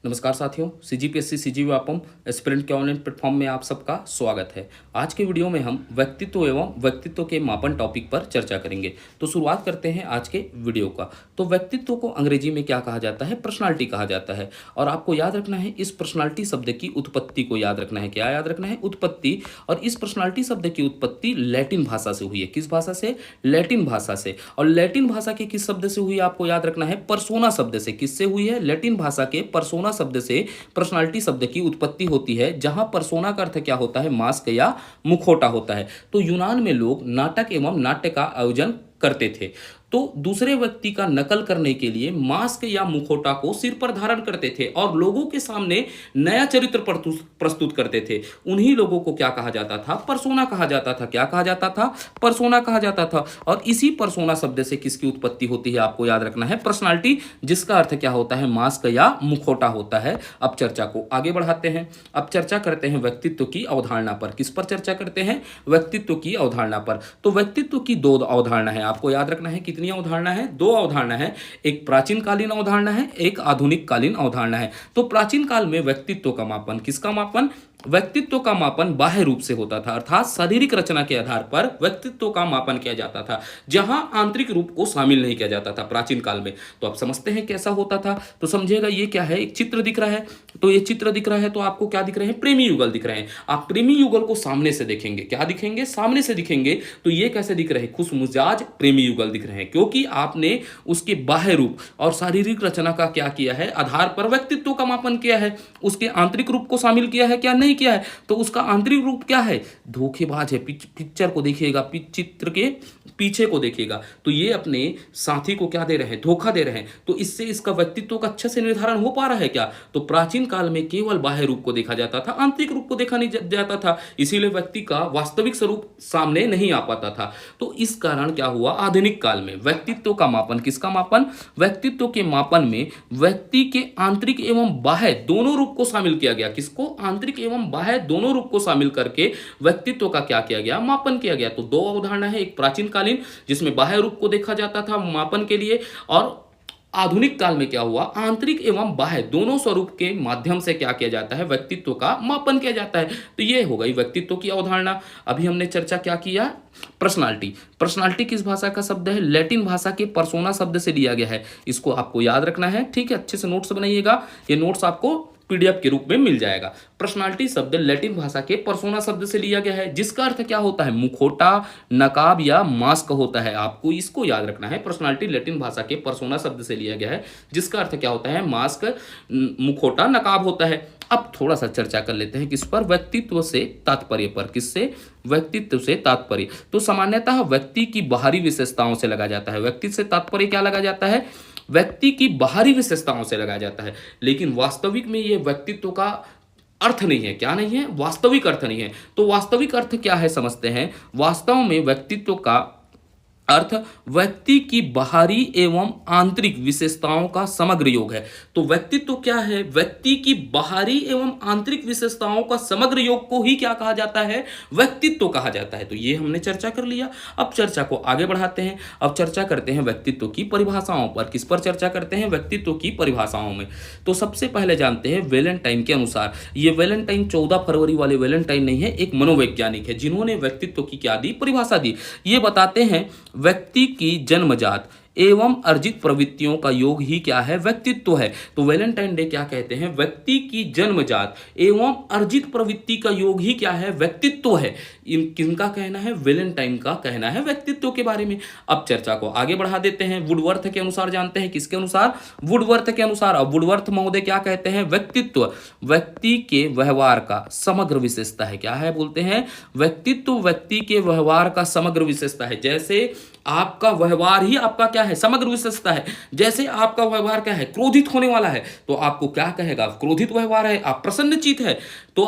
नमस्कार साथियों, CGPSC सीजीव्यापम aspirant के ऑनलाइन प्लेटफॉर्म में आप सबका स्वागत है। आज के वीडियो में हम व्यक्तित्व एवं व्यक्तित्व के मापन टॉपिक पर चर्चा करेंगे। तो शुरुआत करते हैं आज के वीडियो का। तो व्यक्तित्व को अंग्रेजी में क्या कहा जाता है? पर्सनालिटी कहा जाता है। और आपको याद रखना है, इस पर्सनालिटी शब्द की उत्पत्ति को याद रखना है। क्या याद रखना है? उत्पत्ति। और इस पर्सनालिटी शब्द की उत्पत्ति लैटिन भाषा से हुई है। किस भाषा से? लैटिन भाषा से। और लैटिन भाषा के किस शब्द से हुई है आपको याद रखना है? पर्सोना शब्द से। किससे हुई है? लैटिन भाषा के पर्सोना शब्द से पर्सनालिटी शब्द की उत्पत्ति होती है, जहां पर्सोना का अर्थ क्या होता है? मास्क या मुखौटा होता है। तो यूनान में लोग नाटक एवं नाट्य का आयोजन करते थे, तो दूसरे व्यक्ति का नकल करने के लिए मास्क या मुखौटा को सिर पर धारण करते थे और लोगों के सामने नया चरित्र प्रस्तुत करते थे। उन्हीं लोगों को क्या कहा जाता था? पर्सोना कहा जाता था। क्या कहा जाता था? पर्सोना कहा जाता था। और इसी पर्सोना शब्द से किसकी उत्पत्ति होती है आपको याद रखना है? पर्सनालिटी, जिसका अर्थ क्या होता है? मास्क या मुखौटा होता है। अब चर्चा को आगे बढ़ाते हैं। अब चर्चा करते हैं व्यक्तित्व की अवधारणा पर। किस पर चर्चा करते हैं? व्यक्तित्व की अवधारणा पर। तो व्यक्तित्व की दो अवधारणा है, आपको याद रखना है। कितनी अवधारणा है? दो अवधारणा है। एक प्राचीन कालीन अवधारणा है, एक आधुनिक कालीन अवधारणा है। तो प्राचीन काल में व्यक्तित्व का मापन, किसका मापन? व्यक्तित्व का मापन बाह्य रूप से होता था, अर्थात शारीरिक रचना के आधार पर व्यक्तित्व का मापन किया जाता था, जहां आंतरिक रूप को शामिल नहीं किया जाता था प्राचीन काल में। तो आप समझते हैं कैसा होता था? तो समझिएगा, ये क्या है? एक चित्र दिख रहा है। तो ये चित्र दिख रहा है, तो आपको क्या दिख रहे हैं? प्रेमी युगल दिख रहे हैं। आप प्रेमी युगल को सामने से देखेंगे। क्या दिखेंगे? सामने से दिखेंगे। तो ये कैसे दिख रहे हैं? खुशमिजाज प्रेमी युगल दिख रहे हैं, क्योंकि आपने उसके बाह्य रूप और शारीरिक रचना का क्या किया है? आधार पर व्यक्तित्व का मापन किया है। उसके आंतरिक रूप को शामिल किया है क्या? नहीं किया है। तो उसका आंतरिक रूप क्या है? धोखेबाज है। पिक्चर को देखिएगा, चित्र के पीछे को देखिएगा, तो ये अपने साथी को क्या दे रहे हैं? धोखा दे रहे हैं। तो इससे इसका व्यक्तित्व का अच्छे से निर्धारण हो पा रहा है क्या? तो प्राचीन काल में केवल बाह्य रूप को देखा जाता था, आंतरिक रूप को देखा नहीं जाता था, इसीलिए व्यक्ति का वास्तविक स्वरूप सामने नहीं आ पाता था। तो इस कारण क्या हुआ? आधुनिक काल में व्यक्तित्व का मापन, किसका मापन? व्यक्तित्व के मापन में व्यक्ति के आंतरिक एवं बाह्य दोनों रूप को शामिल किया गया। किसको? आंतरिक एवं बाह्य दोनों रूप को शामिल करके व्यक्तित्व का क्या किया गया? मापन किया गया। तो दो अवधारणा है, एक प्राचीन कालीन जिसमें बाह्य रूप को देखा जाता था मापन के लिए, और आधुनिक काल में क्या हुआ? आंतरिक एवं बाह्य दोनों स्वरूप के माध्यम से क्या किया जाता है? व्यक्तित्व का मापन किया जाता है। तो ये हो गई व्यक्तित्व की अवधारणा। अभी हमने चर्चा क्या किया? पर्सनालिटी। पर्सनालिटी किस भाषा का शब्द है? लैटिन भाषा के पर्सोना शब्द से लिया गया है। इसको आपको याद रखना है, ठीक है? अच्छे से नोट्स बनाइएगा। ये नोट्स आपको पीडीएफ के रूप में मिल जाएगा। पर्सनालिटी शब्द लैटिन भाषा के पर्सोना शब्द से लिया गया है, जिसका अर्थ क्या होता है? मुखौटा, नकाब या मास्क होता है। आपको इसको याद रखना है। पर्सनालिटी लैटिन भाषा के पर्सोना शब्द से लिया गया है, जिसका अर्थ क्या होता है? मास्क, मुखौटा, नकाब होता है। अब थोड़ा सा चर्चा कर लेते हैं किस पर? व्यक्तित्व से तात्पर्य पर। किससे? व्यक्तित्व से तात्पर्य। तो सामान्यतः व्यक्ति की बाहरी विशेषताओं से लगा जाता है। व्यक्ति से तात्पर्य क्या लगा जाता है? व्यक्ति की बाहरी विशेषताओं से लगाया जाता है। लेकिन वास्तविक में यह व्यक्तित्व का अर्थ नहीं है। क्या नहीं है? वास्तविक अर्थ नहीं है। तो वास्तविक अर्थ क्या है समझते हैं। वास्तव में व्यक्तित्व का अर्थ व्यक्ति की बाहरी एवं आंतरिक विशेषताओं का समग्र योग है। तो व्यक्तित्व क्या है? व्यक्ति की बाहरी एवं आंतरिक विशेषताओं का समग्र योग को ही क्या कहा जाता है? व्यक्तित्व कहा जाता है। तो ये हमने चर्चा कर लिया। अब चर्चा को आगे बढ़ाते हैं। अब चर्चा करते हैं व्यक्तित्व की परिभाषाओं पर। किस पर चर्चा करते हैं? व्यक्तित्व की परिभाषाओं में। तो सबसे पहले जानते हैं वेलेंटाइन के अनुसार। ये वेलेंटाइन 14 फरवरी वाले वेलेंटाइन नहीं है, एक मनोवैज्ञानिक है, जिन्होंने व्यक्तित्व की क्या दी? परिभाषा दी। ये बताते हैं व्यक्ति की जन्मजात एवं अर्जित प्रवृत्तियों का योग ही क्या है? व्यक्तित्व है। तो वैलेंटाइन डे क्या कहते हैं? व्यक्ति की जन्मजात एवं अर्जित प्रवृत्ति का योग ही क्या है? व्यक्तित्व है। किनका कहना है? वैलेंटाइन का कहना है व्यक्तित्व के बारे में। अब चर्चा को आगे बढ़ा देते हैं। वुडवर्थ के अनुसार जानते हैं। किसके अनुसार? वुडवर्थ के अनुसार। अब वुडवर्थ महोदय क्या कहते हैं? व्यक्तित्व व्यक्ति के व्यवहार का समग्र विशेषता है। क्या है बोलते हैं? व्यक्तित्व व्यक्ति के व्यवहार का समग्र विशेषता है। जैसे आपका व्यवहार ही आपका क्या है? समग्र विशेषता है। जैसे आपका व्यवहार क्या है? क्रोधित होने वाला है, तो आपको क्या कहेगा? क्रोधित व्यवहार है। आप प्रसन्नचित है, तो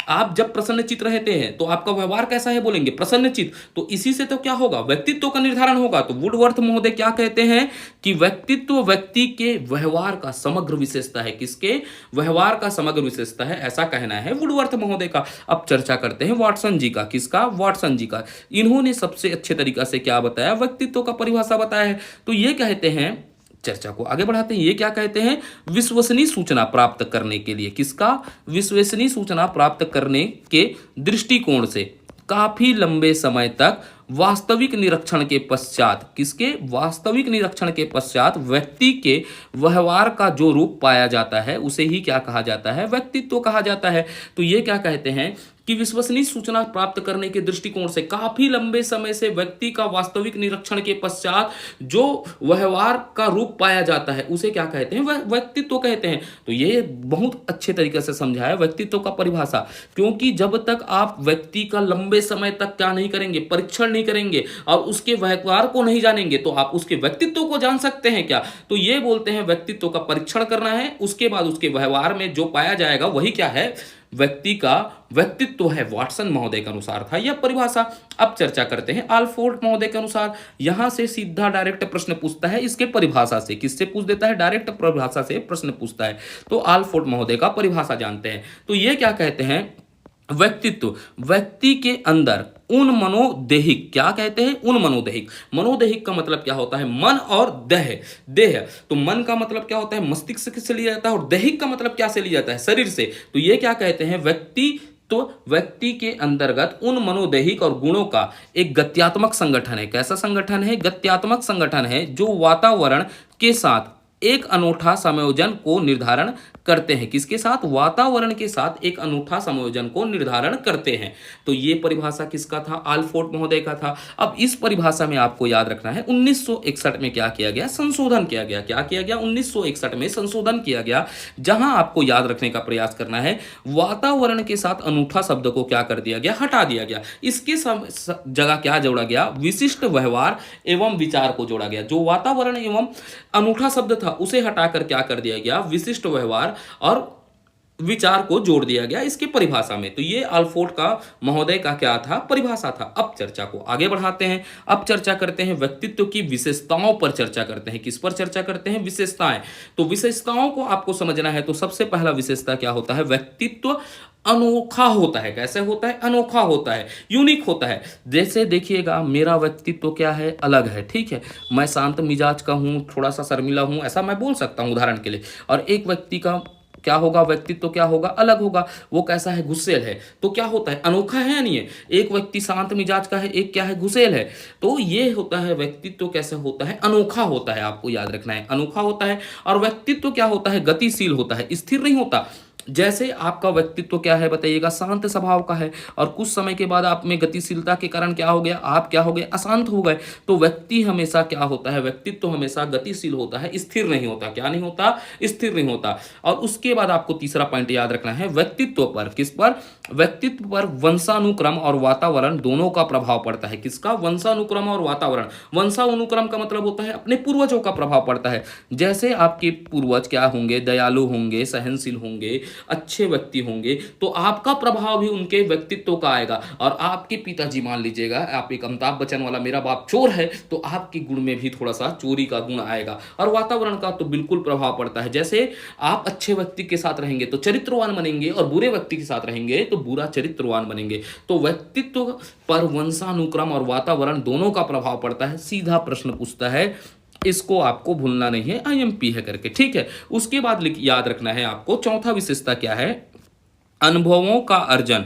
आप जब प्रसन्नचित रहते हैं तो आपका व्यवहार कैसा है? बोलेंगे प्रसन्नचित। तो इसी से तो क्या होगा? व्यक्तित्व का निर्धारण होगा। तो वुडवर्थ महोदय क्या कहते हैं कि व्यक्तित्व व्यक्ति के व्यवहार का समग्र विशेषता है। किसके? व्यवहार का समग्र विशेषता है, ऐसा कहना है वुडवर्थ महोदय का। अब चर्चा करते हैं वाटसन जी का। किसका? वाटसन जी का। इन्होंने सबसे अच्छे तरीका से क्या बताया? व्यक्तित्व का परिभाषा बताया है। तो ये कहते हैं चर्चा को आगे बढ़ाते हैं। ये क्या कहते हैं? विश्वसनीय सूचना प्राप्त करने के लिए, किसका? विश्वसनीय सूचना प्राप्त करने के दृष्टिकोण से काफी लंबे समय तक वास्तविक निरीक्षण के पश्चात, किसके? वास्तविक निरीक्षण के पश्चात व्यक्ति के व्यवहार का जो रूप पाया जाता है उसे ही क्या कहा जाता है? व्यक्तित्व कहा जाता है। तो ये क्या कहते हैं कि विश्वसनीय सूचना प्राप्त करने के दृष्टिकोण से काफी लंबे समय से व्यक्ति का वास्तविक निरीक्षण के पश्चात जो व्यवहार का रूप पाया जाता है उसे क्या कहते हैं? व्यक्तित्व कहते हैं। तो ये बहुत अच्छे तरीके से समझाया व्यक्तित्व का परिभाषा, क्योंकि जब तक आप व्यक्ति का लंबे समय तक क्या नहीं करेंगे? परीक्षण नहीं करेंगे और उसके व्यवहार को नहीं जानेंगे तो आप उसके व्यक्तित्व को जान सकते हैं क्या? तो ये बोलते हैं व्यक्तित्व का परीक्षण करना है, उसके बाद उसके व्यवहार में जो पाया जाएगा वही क्या है? व्यक्ति का व्यक्तित्व है। वाटसन महोदय के अनुसार था यह परिभाषा। अब चर्चा करते हैं आल्फोर्ड महोदय के अनुसार। यहां से सीधा डायरेक्ट प्रश्न पूछता है इसके परिभाषा से। किससे पूछ देता है? डायरेक्ट परिभाषा से प्रश्न पूछता है। तो आल्फोर्ड महोदय का परिभाषा जानते हैं। तो ये क्या कहते हैं? व्यक्तित्व, व्यक्ति के अंदर उन मनोदेहिक, क्या कहते हैं? उन मनोदेहिक। मनोदेहिक का मतलब क्या होता है? मन और देह। देह, तो मन का मतलब क्या होता है? मस्तिष्क से लिया जाता है, और देहिक का मतलब क्या से लिया जाता है? शरीर से। तो ये क्या कहते हैं? व्यक्ति तो व्यक्ति के अंतर्गत उन मनोदैहिक और गुणों का एक गत्यात्मक संगठन है। कैसा संगठन है? गत्यात्मक संगठन है, जो वातावरण के साथ एक अनूठा संयोजन को निर्धारण करते हैं। किसके साथ? वातावरण के साथ एक अनूठा संयोजन को निर्धारण करते हैं। तो ये परिभाषा किसका था? आल्फोर्ड महोदय का था। अब इस परिभाषा में आपको याद रखना है 1961 में क्या किया गया? संशोधन किया गया। क्या किया गया? 1961 में संशोधन किया गया, जहां आपको याद रखने का प्रयास करना है वातावरण के साथ अनूठा शब्द को क्या कर दिया गया? हटा दिया गया। इसके जगह क्या जोड़ा गया? विशिष्ट व्यवहार एवं विचार को जोड़ा गया। जो वातावरण एवं अनूठा शब्द था उसे हटाकर क्या कर दिया गया? विशिष्ट व्यवहार और विचार को जोड़ दिया गया इसकी परिभाषा में। तो ये आल्फोर्ड का महोदय का क्या था? परिभाषा था। अब चर्चा को आगे बढ़ाते हैं। अब चर्चा करते हैं व्यक्तित्व की विशेषताओं पर चर्चा करते हैं। किस पर चर्चा करते हैं? विशेषताएं। तो विशेषताओं को आपको समझना है तो सबसे पहला विशेषता क्या होता है? व्यक्तित्व अनोखा होता है। कैसे होता है? अनोखा होता है, यूनिक होता है। जैसे देखिएगा, मेरा व्यक्तित्व क्या है? अलग है। ठीक है, मैं शांत मिजाज का हूं, थोड़ा सा शर्मिला हूं, ऐसा मैं बोल सकता हूं उदाहरण के लिए। और एक व्यक्ति का क्या होगा? व्यक्तित्व क्या होगा? अलग होगा। वो कैसा है? गुस्सेल है। तो क्या होता है? अनोखा है या नहीं है? एक व्यक्ति शांत मिजाज का है, एक क्या है? गुस्सेल है। तो ये होता है व्यक्तित्व कैसे होता है? अनोखा होता है। आपको याद रखना है, अनोखा होता है। और व्यक्तित्व क्या होता है? गतिशील होता है, स्थिर नहीं होता। जैसे आपका व्यक्तित्व क्या है बताइएगा? शांत स्वभाव का है, और कुछ समय के बाद आप में गतिशीलता के कारण क्या हो गया? आप क्या हो गए? अशांत हो गए। तो व्यक्ति हमेशा क्या होता है? व्यक्तित्व हमेशा गतिशील होता है, स्थिर नहीं होता। क्या नहीं होता? स्थिर नहीं होता। और उसके बाद आपको तीसरा पॉइंट याद रखना है व्यक्तित्व पर। किस पर? व्यक्तित्व पर वंशानुक्रम और वातावरण दोनों का प्रभाव पड़ता है। किसका? वंशानुक्रम और वातावरण। वंशानुक्रम का मतलब होता है अपने पूर्वजों का प्रभाव पड़ता है। जैसे आपके पूर्वज क्या होंगे? दयालु होंगे, सहनशील होंगे, अच्छे व्यक्ति होंगे, तो आपका प्रभाव भी उनके व्यक्तित्व का आएगा। और आपके पिताजी, मान लीजिएगा आप एक अमिताभ बच्चन वाला, मेरा बाप चोर है, तो आपके गुण में भी थोड़ा सा चोरी का गुण आएगा। और वातावरण का तो बिल्कुल प्रभाव पड़ता है। जैसे आप अच्छे व्यक्ति के साथ रहेंगे तो चरित्रवान बनेंगे, और बुरे व्यक्ति के साथ रहेंगे तो बुरा चरित्रवान बनेंगे। तो व्यक्तित्व पर वंशानुक्रम और वातावरण दोनों का प्रभाव पड़ता है। सीधा प्रश्न पूछता है, इसको आपको भूलना नहीं है, आईएमपी है करके। ठीक है, उसके बाद याद रखना है आपको चौथा विशेषता क्या है? अनुभवों का अर्जन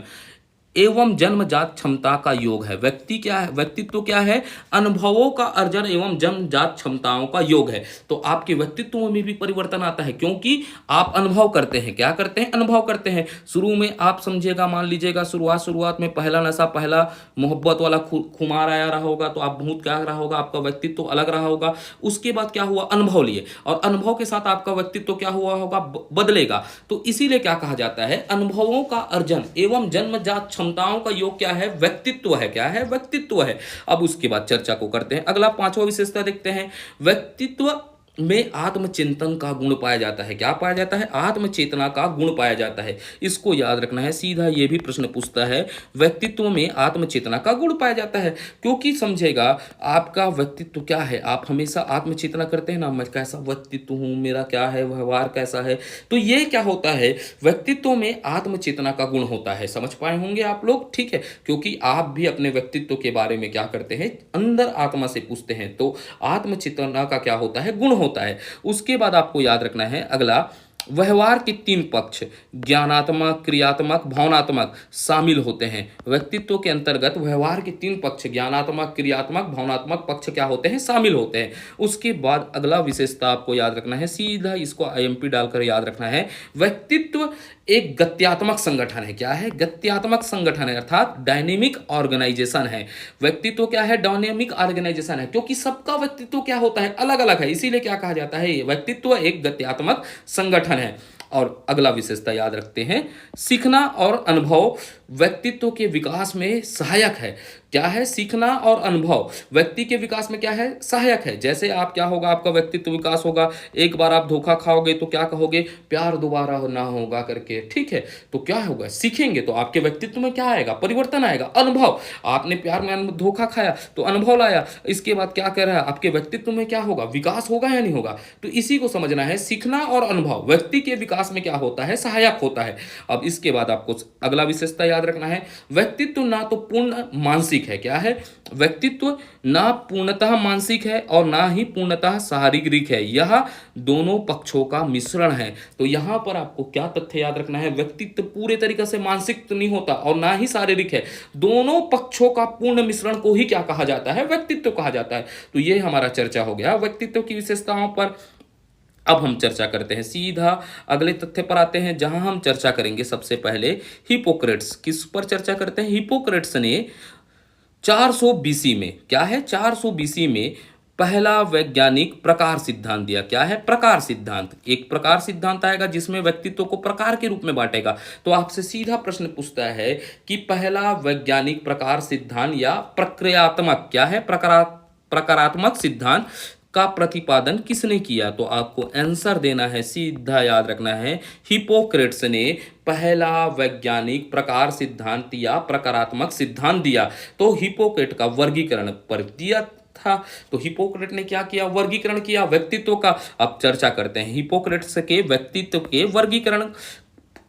एवं जन्मजात क्षमता का योग है। व्यक्ति क्या है? व्यक्तित्व क्या है? अनुभवों का अर्जन एवं जन्मजात क्षमताओं का योग है। तो आपके व्यक्तित्व में भी परिवर्तन आता है, क्योंकि आप अनुभव करते हैं। क्या करते हैं? अनुभव करते हैं। शुरू में आप समझिएगा, मान लीजिएगा शुरुआत में पहला नशा, पहला मोहब्बत वाला खुमार आया रहा होगा, तो आप बहुत क्या रहा होगा? आपका व्यक्तित्व अलग रहा होगा। उसके बाद क्या हुआ? अनुभव लिए, और अनुभव के साथ आपका व्यक्तित्व क्या हुआ होगा? बदलेगा। तो इसीलिए क्या कहा जाता है? अनुभवों का अर्जन एवं जन्मजात क्षमताओं का योग क्या है? व्यक्तित्व है। क्या है? व्यक्तित्व है। अब उसके बाद चर्चा को करते हैं। अगला पांचवा विशेषता देखते हैं। व्यक्तित्व में आत्मचिंतन का गुण पाया जाता है। क्या पाया जाता है? आत्मचेतना का गुण पाया जाता है। इसको याद रखना है। सीधा ये भी प्रश्न पूछता है, व्यक्तित्व में आत्मचेतना का गुण पाया जाता है। क्योंकि समझेगा, आपका व्यक्तित्व क्या है? आप हमेशा आत्मचेतना करते हैं ना, मैं कैसा व्यक्तित्व हूं, मेरा क्या है, व्यवहार कैसा है। तो ये क्या होता है? व्यक्तित्व में आत्मचेतना का गुण होता है। समझ पाए होंगे आप लोग? ठीक है, क्योंकि आप भी अपने व्यक्तित्व के बारे में क्या करते हैं? अंदर आत्मा से पूछते हैं। तो आत्मचेतना का क्या होता है? गुण होता है। उसके बाद आपको याद रखना है अगला, व्यवहार के 3 पक्ष ज्ञानात्मक, क्रियात्मक, भावनात्मक शामिल होते हैं। व्यक्तित्व के अंतर्गत व्यवहार के 3 पक्ष ज्ञानात्मक, क्रियात्मक, भावनात्मक पक्ष क्या होते हैं, शामिल होते हैं। उसके बाद अगला विशेषता आपको याद रखना है, सीधा इसको IMP डालकर याद रखना है, व्यक्तित्व एक गत्यात्मक संगठन है। क्या है, गत्यात्मक संगठन है, अर्थात डायनेमिक ऑर्गेनाइजेशन है। व्यक्तित्व क्या है, डायनेमिक ऑर्गेनाइजेशन है, क्योंकि सबका व्यक्तित्व क्या होता है, अलग अलग है, इसीलिए क्या कहा जाता है, व्यक्तित्व एक गत्यात्मक संगठन है। और अगला विशेषता याद रखते हैं, सीखना और अनुभव व्यक्तित्व के विकास में सहायक है। क्या है, सीखना और अनुभव व्यक्ति के विकास में क्या है, सहायक है। जैसे आप क्या होगा, आपका व्यक्तित्व विकास होगा, एक बार आप धोखा खाओगे तो क्या कहोगे, प्यार दोबारा ना होगा करके, ठीक है। तो क्या होगा, सीखेंगे तो आपके व्यक्तित्व में क्या आएगा, परिवर्तन आएगा। अनुभव, आपने प्यार में धोखा खाया तो अनुभव लाया, इसके बाद क्या कर रहा है, आपके व्यक्तित्व में क्या होगा, विकास होगा या नहीं होगा। तो इसी को समझना है, सीखना और अनुभव व्यक्ति के विकास में क्या होता है, सहायक होता है। अब इसके बाद आपको अगला विशेषता याद रखना है, व्यक्तित्व ना तो पूर्ण मानसिक है। क्या है, व्यक्तित्व ना पूर्णतः मानसिक है और ना ही पूर्णतः शारीरिक है, यह दोनों पक्षों का मिश्रण है। तो यहां पर आपको क्या तथ्य याद रखना है, व्यक्तित्व पूरे तरीके से मानसिक नहीं होता और ना ही शारीरिक है, दोनों पक्षों का पूर्ण मिश्रण को ही क्या कहा जाता है, व्यक्तित्व कहा जाता है। तो ये हमारा चर्चा हो गया व्यक्तित्व की विशेषताओं पर। अब हम चर्चा करते हैं, सीधा अगले तथ्य पर आते हैं, जहां हम चर्चा करेंगे सबसे पहले हिपोक्रेट्स। किस पर चर्चा करते हैं, हिपोक्रेट्स ने 400 BC में, क्या है, 400 BC में पहला वैज्ञानिक प्रकार सिद्धांत दिया। क्या है, प्रकार सिद्धांत। एक प्रकार सिद्धांत आएगा जिसमें व्यक्तित्व को प्रकार के रूप में बांटेगा। तो आपसे सीधा प्रश्न पूछता है कि पहला वैज्ञानिक प्रकार सिद्धांत या प्रक्रियात्मक, क्या है, प्रकारात्मक सिद्धांत का प्रतिपादन किसने किया। तो आपको आंसर देना है, सीधा याद रखना है, हिपोक्रेट्स ने पहला वैज्ञानिक प्रकार सिद्धांत या प्रकारात्मक सिद्धांत दिया। तो हिपोक्रेट का वर्गीकरण पर दिया था। तो हिपोक्रेट ने क्या किया, वर्गीकरण किया व्यक्तित्व का। अब चर्चा करते हैं, हिपोक्रेट्स के व्यक्तित्व के वर्गीकरण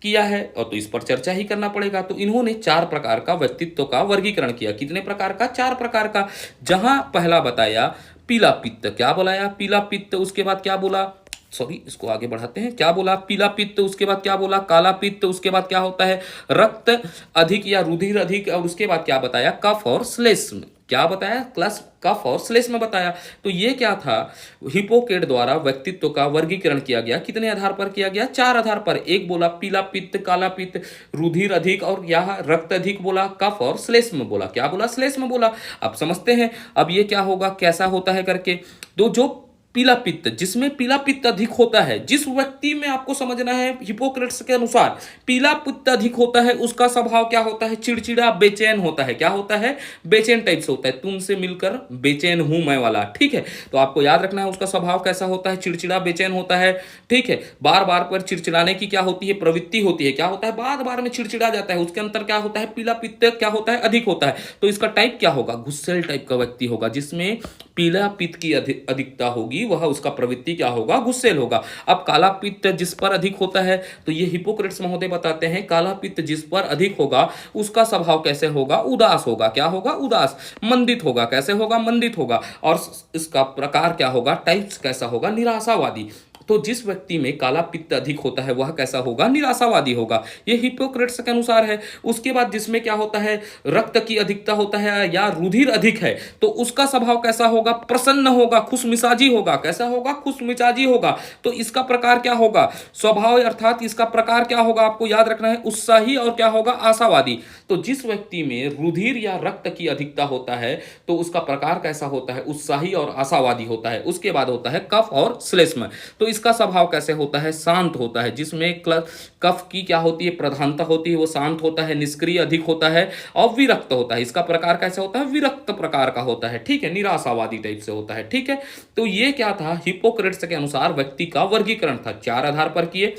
किया है और तो इस पर चर्चा ही करना पड़ेगा। तो इन्होंने 4 प्रकार का व्यक्तित्व का वर्गीकरण किया। कितने प्रकार का, 4 प्रकार का। जहां पहला बताया पीला पित्त, क्या बोलाया, पीला पित्त। उसके बाद क्या बोला, सॉरी इसको आगे बढ़ाते हैं, क्या बोला, पीला पित्त। उसके बाद क्या बोला, काला पित्त। उसके बाद क्या होता है, रक्त अधिक या रुधिर अधिक। और उसके बाद क्या बताया, कफ और श्लेष्म। क्या बताया, क्लास कफ और श्लेष्म बताया। तो ये क्या था, हिपोक्रेट द्वारा व्यक्तित्व का वर्गीकरण किया गया। कितने आधार पर किया गया, 4 आधार पर। एक बोला पीला पित्त, काला पित्त, रुधिर अधिक और यहाँ रक्त अधिक बोला, कफ और श्लेष्म बोला। क्या बोला, श्लेष्म बोला। अब समझते हैं अब ये क्या होगा, कैसा होता है करके। तो जो पीला पित्त, जिसमें पीला पित्त अधिक होता है, जिस व्यक्ति में आपको समझना है हिपोक्रेट्स के अनुसार पीला पित्त अधिक होता है, उसका स्वभाव क्या होता है, चिड़चिड़ा, बेचैन होता है। क्या होता है, बेचैन टाइप से होता है, तुमसे मिलकर बेचैन हूं मैं वाला, ठीक है। तो आपको याद रखना है उसका स्वभाव कैसा होता है, चिड़चिड़ा, बेचैन होता है, ठीक है। बार बार पर चिड़चिड़ाने की क्या होती है, प्रवृत्ति होती है। क्या होता है, बार बार में चिड़चिड़ा जाता है। उसके अंतर क्या होता है, पीला पित्त क्या होता है, अधिक होता है। तो इसका टाइप क्या होगा, गुस्सेल टाइप का व्यक्ति होगा। जिसमें पीला पित्त की अधिकता होगी वह उसका प्रवृत्ति क्या होगा, गुस्सेल होगा। अब काला पित्त जिस पर अधिक होता है, तो ये हिपोक्रेट्स महोदय बताते हैं काला पित्त जिस पर अधिक होगा उसका स्वभाव कैसे होगा, उदास होगा। क्या होगा, उदास, मंदित होगा। कैसे होगा, मंदित होगा। और इसका प्रकार क्या होगा, टाइप्स कैसा होगा, निराशावादी। तो जिस व्यक्ति में काला पित्त अधिक होता है वह कैसा होगा, निराशावादी होगा। ये हिपोक्रेट्स के अनुसार है। उसके बाद जिसमें क्या होता है, रक्त की अधिकता होता है या रुधिर अधिक है, तो उसका स्वभाव कैसा होगा, प्रसन्न होगा, खुशमिजाजी होगा। कैसा होगा, खुशमिजाजी होगा। तो इसका प्रकार क्या होगा, स्वभाव अर्थात इसका प्रकार क्या होगा, आपको याद रखना है, उत्साही और क्या होगा, आशावादी। तो जिस व्यक्ति में रुधिर या रक्त की अधिकता होता है तो उसका प्रकार कैसा होता है, उत्साही और आशावादी होता है। उसके बाद होता है कफ और श्लेष्म। तो इसका स्वभाव कैसे होता है, शांत होता है। जिसमें कफ की क्या होती है, प्रधानता होती है, वो शांत होता है, निष्क्रिय अधिक होता है और विरक्त होता है। इसका प्रकार कैसे होता है, विरक्त प्रकार का होता है, ठीक है, निराशावादी टाइप से होता है, ठीक है। तो ये क्या था, हिपोक्रेट्स के अनुसार व्यक्ति का वर्गीकरण था, 4 आधार पर किए।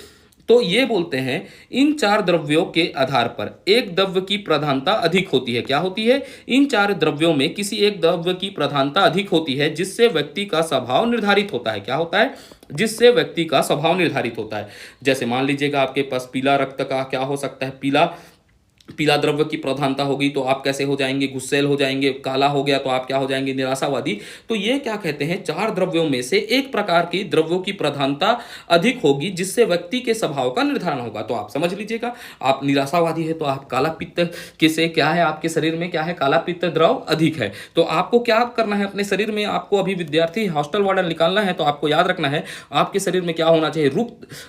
तो ये बोलते हैं इन 4 द्रव्यों के आधार पर एक द्रव्य की प्रधानता अधिक होती है। क्या होती है, इन 4 द्रव्यों में किसी एक द्रव्य की प्रधानता अधिक होती है जिससे व्यक्ति का स्वभाव निर्धारित होता है। क्या होता है, जिससे व्यक्ति का स्वभाव निर्धारित होता है। जैसे मान लीजिएगा आपके पास पीला रक्त का क्या हो सकता है, पीला पीला द्रव्य की प्रधानता होगी तो आप कैसे हो जाएंगे, गुस्सैल हो जाएंगे। काला हो गया तो आप क्या हो जाएंगे, निराशावादी। तो ये क्या कहते हैं, चार द्रव्यों में से एक प्रकार की द्रव्यों की प्रधानता अधिक होगी जिससे व्यक्ति के स्वभाव का निर्धारण होगा। तो आप समझ लीजिएगा, आप निराशावादी है तो आप काला पित्त किसे क्या है, आपके शरीर में क्या है, काला पित्त द्रव अधिक है। तो आपको क्या करना है, अपने शरीर में आपको अभी विद्यार्थी हॉस्टल वार्डन निकालना है तो आपको याद रखना है आपके शरीर में क्या होना चाहिए,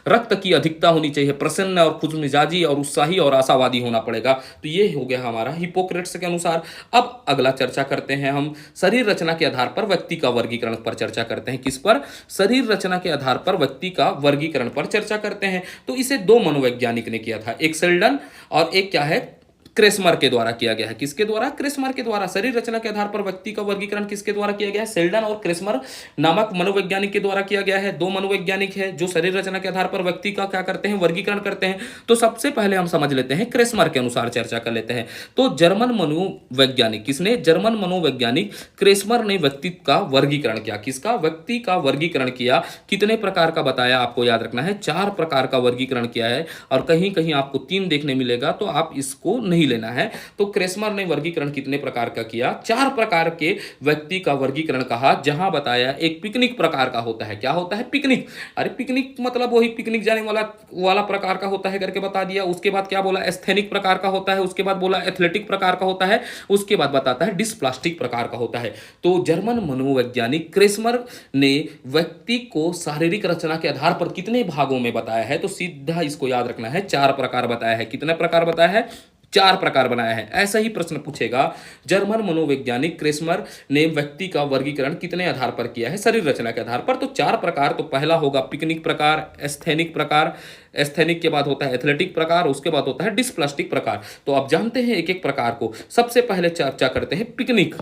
रक्त की अधिकता होनी चाहिए, प्रसन्न और खुशमिजाजी और उत्साही और आशावादी होना पड़ेगा। तो ये हो गया हमारा हिपोक्रेट्स के अनुसार। अब अगला चर्चा करते हैं हम शरीर रचना के आधार पर व्यक्ति का वर्गीकरण पर चर्चा करते हैं। किस पर, शरीर रचना के आधार पर व्यक्ति का वर्गीकरण पर चर्चा करते हैं। तो इसे दो मनोवैज्ञानिक ने किया था, एक सेल्डन और एक क्या है, क्रेस्मर के द्वारा किया गया है। किसके द्वारा, क्रेस्मर के द्वारा। शरीर रचना के आधार पर व्यक्ति का वर्गीकरण किसके द्वारा किया गया है, सेल्डन और क्रेस्मर नामक मनोवैज्ञानिक के द्वारा किया गया है। दो मनोवैज्ञानिक है जो शरीर रचना के आधार पर व्यक्ति का क्या करते हैं, वर्गीकरण करते हैं। तो सबसे पहले हम समझ लेते हैं क्रेस्मर के अनुसार चर्चा कर लेते हैं। तो जर्मन मनोवैज्ञानिक, किसने, जर्मन मनोवैज्ञानिक क्रेस्मर ने व्यक्ति का वर्गीकरण किया। किसका, व्यक्ति का वर्गीकरण किया। कितने प्रकार का बताया, आपको याद रखना है, 4 प्रकार का वर्गीकरण किया है और कहीं कहीं आपको 3 देखने मिलेगा तो आप इसको नहीं लेना है। तो क्रेस्मर ने वर्गीकरण कितने प्रकार का किया, 4 प्रकार के व्यक्ति का वर्गीकरण कहा। जहां बताया एक पिकनिक प्रकार का होता है। क्या होता है, पिकनिक। अरे पिकनिक मतलब वही पिकनिक जाने वाला प्रकार का होता है करके बता दिया। उसके बाद क्या बोला, एस्थेनिक प्रकार का होता है। उसके बाद बोला एथलेटिक प्रकार का होता है। उसके बाद बताता है डिस्प्लास्टिक प्रकार का होता है। तो जर्मन मनोवैज्ञानिक क्रेस्मर ने व्यक्ति को शारीरिक रचना के आधार पर कितने भागों में बताया है, तो सीधा इसको याद रखना है, 4 प्रकार बताया है। कितने प्रकार बताया है, 4 प्रकार बनाया है। ऐसा ही प्रश्न पूछेगा, जर्मन मनोवैज्ञानिक क्रेस्मर ने व्यक्ति का वर्गीकरण कितने आधार पर किया है, शरीर रचना के आधार पर। तो 4 प्रकार। तो पहला होगा पिकनिक प्रकार, एस्थेनिक प्रकार, एस्थेनिक के बाद होता है एथलेटिक प्रकार, उसके बाद होता है डिस्प्लास्टिक प्रकार। तो आप जानते हैं एक एक प्रकार को। सबसे पहले चर्चा करते हैं पिकनिक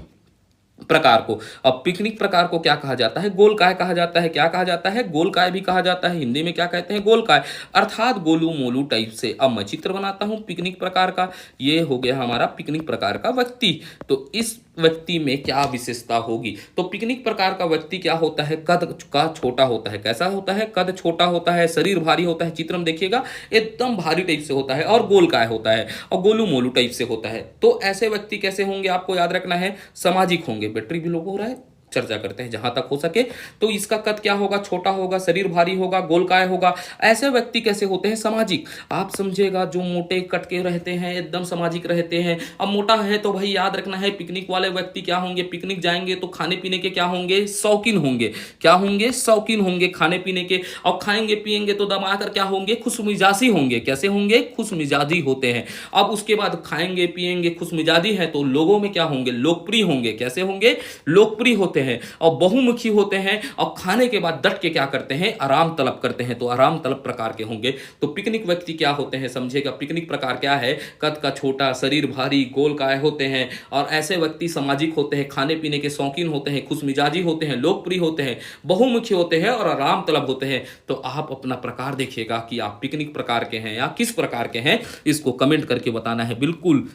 प्रकार को। अब पिकनिक प्रकार को क्या कहा जाता है, गोलकाय कहा जाता है। क्या कहा जाता है, गोलकाय भी कहा जाता है। हिंदी में क्या कहते हैं, गोलकाय, अर्थात गोलू मोलू टाइप से। अब मैं चित्र बनाता हूं पिकनिक प्रकार का। ये हो गया हमारा पिकनिक प्रकार का व्यक्ति। तो इस व्यक्ति में क्या विशेषता होगी, तो पिकनिक प्रकार का व्यक्ति क्या होता है, कद का छोटा होता है। कैसा होता है, कद छोटा होता है, शरीर भारी होता है। चित्र में देखिएगा एकदम भारी टाइप से होता है और गोलकाय होता है और गोलू मोलू टाइप से होता है। तो ऐसे व्यक्ति कैसे होंगे, आपको याद रखना है, सामाजिक होंगे। बैटरी भी लो हो रहा है, चर्चा करते हैं जहां तक हो सके। तो इसका कद क्या होगा, छोटा होगा, शरीर भारी होगा, गोलकाय होगा। ऐसे व्यक्ति कैसे होते हैं, सामाजिक। आप समझिएगा, जो मोटे कटके रहते हैं एकदम सामाजिक रहते हैं। अब मोटा है तो भाई याद रखना है, पिकनिक वाले व्यक्ति क्या होंगे, पिकनिक जाएंगे तो खाने पीने के क्या होंगे, शौकीन होंगे। क्या होंगे, शौकीन होंगे खाने पीने के। और खाएंगे पिएंगे तो दबाकर क्या होंगे, खुशमिजाजी होंगे। कैसे होंगे, खुशमिजाजी होते हैं। अब उसके बाद खाएंगे पिएंगे, खुशमिजाजी है तो लोगों में क्या होंगे, लोकप्रिय होंगे। कैसे होंगे, लोकप्रिय होते हैं और बहुमुखी होते हैं। और खाने के बाद डट के क्या करते हैं, आराम तलब करते हैं। तो आराम तलब प्रकार के होंगे। तो पिकनिक व्यक्ति क्या होते हैं, समझेगा। पिकनिक प्रकार क्या है, कद का छोटा, शरीर भारी, गोलकाय होते हैं। और ऐसे व्यक्ति सामाजिक होते हैं, खाने पीने के शौकीन होते हैं, खुशमिजाजी होते हैं, लोकप्रिय होते हैं, बहुमुखी होते हैं और आराम तलब होते हैं। तो आप अपना प्रकार देखिएगा कि आप पिकनिक प्रकार के हैं या किस प्रकार के हैं, इसको कमेंट करके बताना है। बिल्कुल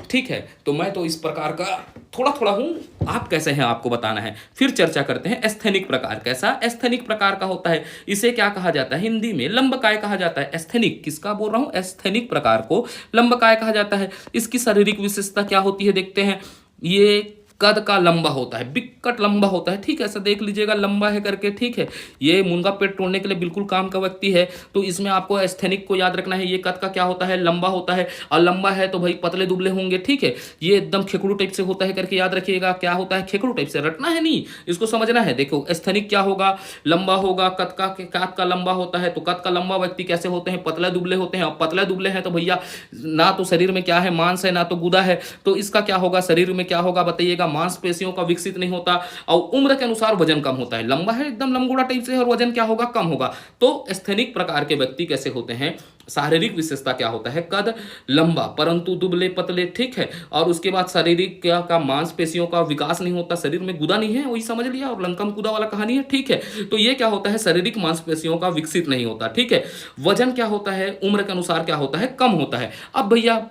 ठीक है। तो मैं तो इस प्रकार का थोड़ा थोड़ा हूं, आप कैसे हैं आपको बताना है। फिर चर्चा करते हैं एस्थेनिक प्रकार। कैसा, एस्थेनिक प्रकार का होता है। इसे क्या कहा जाता है, हिंदी में लंबकाय कहा जाता है। एस्थेनिक किसका बोल रहा हूं, एस्थेनिक प्रकार को लंबकाय कहा जाता है। इसकी शारीरिक विशेषता क्या होती है, देखते हैं। ये कद का लंबा होता है, बिकट लंबा होता है। ठीक है, ऐसा देख लीजिएगा, लंबा है करके। ठीक है, ये मुनगा पेट तोड़ने के लिए बिल्कुल काम का व्यक्ति है। तो इसमें आपको एस्थेनिक को याद रखना है। ये कद का क्या होता है, लंबा होता है। और लंबा है तो भाई पतले दुबले होंगे। ठीक है, ये एकदम खेकड़ू टाइप से होता है करके याद रखिएगा। क्या होता है, खेकड़ू टाइप से, रटना है नहीं, इसको समझना है। देखो एस्थेनिक क्या होगा, लंबा होगा, कद का लंबा होता है। तो कद का लंबा व्यक्ति कैसे होते हैं, पतले दुबले होते हैं। और पतले दुबले हैं तो भैया ना तो शरीर में क्या है, मांस है, ना तो गुदा है। तो इसका क्या होगा, शरीर में क्या होगा बताइएगा, मांसपेशियों का विकसित नहीं होता। और उम्र के अनुसार वजन कम होता है। लंबा है एकदम लंगोड़ा टाइप से और वजन क्या होगा, कम होगा। तो एस्थेनिक प्रकार के व्यक्ति कैसे होते हैं, शारीरिक विशेषता क्या होता है, कद लंबा परंतु दुबले पतले। ठीक है, और उसके बाद शारीरिक क्या का मांसपेशियों का विकास नहीं होता, शरीर में गुदा नहीं है, वही समझ लिया। और लंकम गुदा वाला कहानी है। ठीक है, तो ये क्या होता है, शारीरिक मांसपेशियों का विकसित नहीं होता। ठीक है, वजन क्या होता है, उम्र के अनुसार क्या होता है, कम होता है। अब भैया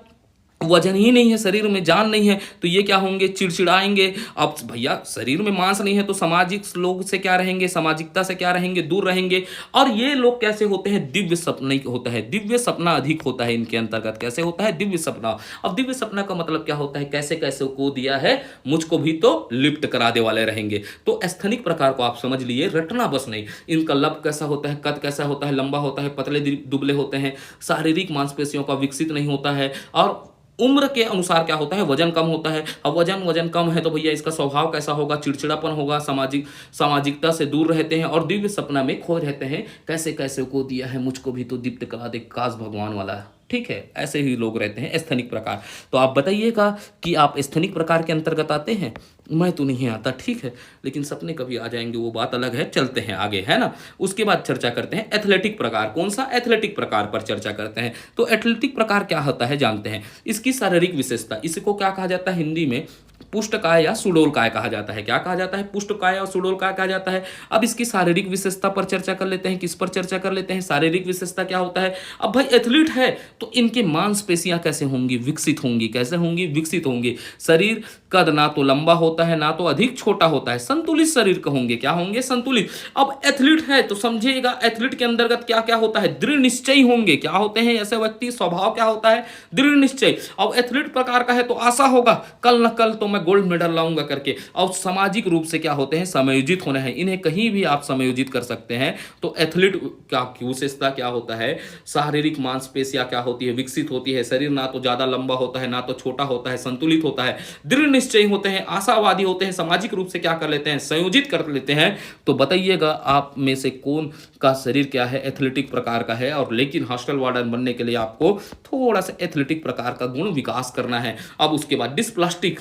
वजन ही नहीं है, शरीर में जान नहीं है, तो ये क्या होंगे, चिड़चिड़ाएंगे। अब भैया शरीर में मांस नहीं है तो सामाजिक लोग से क्या रहेंगे, सामाजिकता से क्या रहेंगे, दूर रहेंगे। और ये लोग कैसे होते हैं, दिव्य सपना होता है, दिव्य सपना अधिक होता है इनके अंतर्गत। कैसे होता है, दिव्य सपना। अब दिव्य सपना का मतलब क्या होता है, कैसे कैसे को दिया है, मुझको भी तो लिफ्ट करा दे वाले रहेंगे। तो एस्थेनिक प्रकार को आप समझ लिए, रटना बस नहीं। इनका लब कैसा होता है, कद कैसा होता है, लंबा होता है, पतले दुबले होते हैं, शारीरिक मांसपेशियों का विकसित नहीं होता है, और उम्र के अनुसार क्या होता है, वजन कम होता है। अब वजन कम है तो भैया इसका स्वभाव कैसा होगा, चिड़चिड़ापन होगा, सामाजिकता से दूर रहते हैं और दिव्य सपना में खोए रहते हैं। कैसे कैसे को दिया है, मुझको भी तो दीप्त करा दे, काश भगवान वाला। ठीक है, ऐसे ही लोग रहते हैं स्थनिक प्रकार। तो आप बताइएगा कि आप स्थनिक प्रकार के अंतर्गत आते हैं। मैं तो नहीं आता, ठीक है, लेकिन सपने कभी आ जाएंगे, वो बात अलग है। चलते हैं आगे, है ना। उसके बाद चर्चा करते हैं एथलेटिक प्रकार। कौन सा, एथलेटिक प्रकार पर चर्चा करते हैं। तो एथलेटिक प्रकार क्या होता है जानते हैं। इसकी शारीरिक विशेषता, इसको क्या कहा जाता है हिंदी में, पुष्टकाय या सुडोलकाय कहा जाता है। क्या कहा जाता है, पुष्टकाय और सुडोलकाय कहा जाता है। अब इसकी शारीरिक विशेषता पर चर्चा कर लेते हैं। किस पर चर्चा कर लेते हैं, शारीरिक विशेषता क्या होता है। अब भाई एथलीट है तो इनके मांसपेशियां कैसे होंगी, विकसित होंगी। कैसे होंगी, विकसित होंगी। शरीर कद ना तो लंबा होता है ना तो अधिक छोटा होता है, संतुलित शरीर का होंगे। क्या होंगे, संतुलित। अब एथलीट है तो समझिएगा एथलीट के अंतर्गत क्या क्या होता है, दृढ़ निश्चयी होंगे। क्या होते हैं ऐसे व्यक्ति, स्वभाव क्या होता है, दृढ़ निश्चय। अब एथलीट प्रकार का है तो आशा होगा कल न कल तो मैं गोल्ड मेडल लाऊंगा करके। और सामाजिक रूप से क्या होते हैं, समायोजित होने हैं, इन्हें कहीं भी आप समायोजित कर सकते हैं। तो एथलीट क्या विशेषता क्या होता है, शारीरिक मांसपेशियां क्या होती है, विकसित होती है। शरीर ना तो ज्यादा लंबा होता है ना तो छोटा होता है, संतुलित होता है, दृढ़ निश्चयी होते हैं, आशावादी होते हैं, सामाजिक रूप से क्या कर लेते हैं, संयोजित कर लेते हैं। तो बताइएगा आप में से कौन का शरीर क्या है, एथलेटिक प्रकार का है। और लेकिन हॉस्टल वार्डन बनने के लिए आपको थोड़ा सा एथलेटिक प्रकार का गुण विकास करना है। अब उसके बाद डिस्प्लास्टिक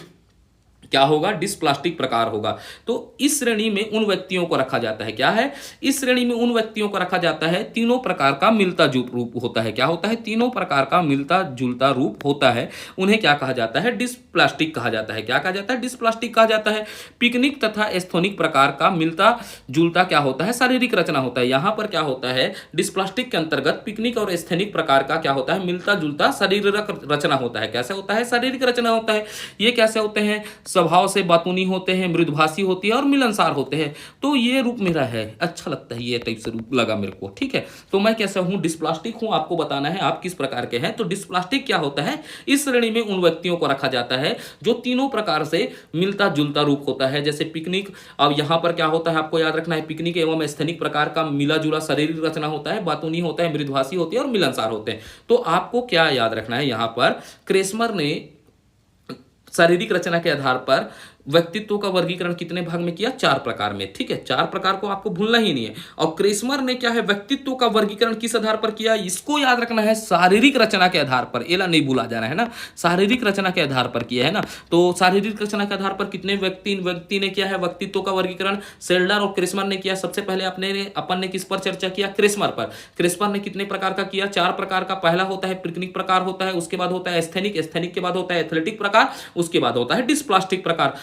क्या होगा, डिस्प्लास्टिक प्रकार होगा। तो इस श्रेणी में उन व्यक्तियों को रखा जाता है, क्या है, इस श्रेणी में उन व्यक्तियों को रखा जाता है तीनों प्रकार का मिलता जुलता रूप होता है। क्या होता है, तीनों प्रकार का मिलता जुलता रूप होता है। उन्हें क्या कहा जाता है, डिस्प्लास्टिक कहा जाता है। क्या कहा जाता है, डिस्प्लास्टिक कहा जाता है। पिकनिक तथा एस्थोनिक प्रकार का मिलता जुलता क्या होता है, शारीरिक रचना होता है। यहां पर क्या होता है, डिस्प्लास्टिक के अंतर्गत पिकनिक और एस्थेनिक प्रकार का क्या होता है, मिलता जुलता शारीरिक रचना होता है। कैसे होता है, शारीरिक रचना होता है। ये कैसे होते हैं, स्वभाव से बातूनी होते हैं, मृदुभाषी होती है और मिलनसार होते हैं। तो ये रूप मेरा है, अच्छा लगता है, ये टाइप से रूप लगा मेरे को, ठीक है। तो मैं कैसा हूं, डिस्प्लास्टिक हूं। आपको बताना है आप किस प्रकार के हैं। तो डिस्प्लास्टिक क्या होता है, इस श्रेणी में उन व्यक्तियों को रखा जाता है जो तीनों प्रकार से मिलता जुलता रूप होता है। जैसे पिकनिक, अब यहां पर क्या होता है आपको याद रखना है, पिकनिक एवं स्थनिक प्रकार का मिला जुला शारीरिक रचना होता है, बातूनी होता है, मृदुभाषी होती है और मिलनसार होते हैं। तो आपको क्या याद रखना है, यहां पर क्रेस्मर ने शारीरिक रचना के आधार पर व्यक्तित्व का वर्गीकरण कितने भाग में किया, 4 प्रकार में, ठीक है। 4 प्रकार को आपको भूलना ही नहीं है। और क्रेस्मर ने क्या है, व्यक्तित्व का वर्गीकरण किस आधार पर किया, इसको याद रखना है, शारीरिक रचना के आधार पर। एला नहीं भूला जाना है ना, शारीरिक रचना के आधार पर किया है ना। तो शारीरिक रचना के आधार पर कितने व्यक्ति ने किया है व्यक्तित्व का वर्गीकरण, सेल्डर और क्रेस्मर ने किया। सबसे पहले अपन ने किस पर चर्चा किया, क्रेस्मर पर। क्रेस्मर ने कितने प्रकार का किया, 4 प्रकार का। पहला होता है पिकनिक प्रकार होता है, उसके बाद होता है एस्थेनिक के बाद होता है एथलेटिक प्रकार, उसके बाद होता है डिस्प्लास्टिक प्रकार।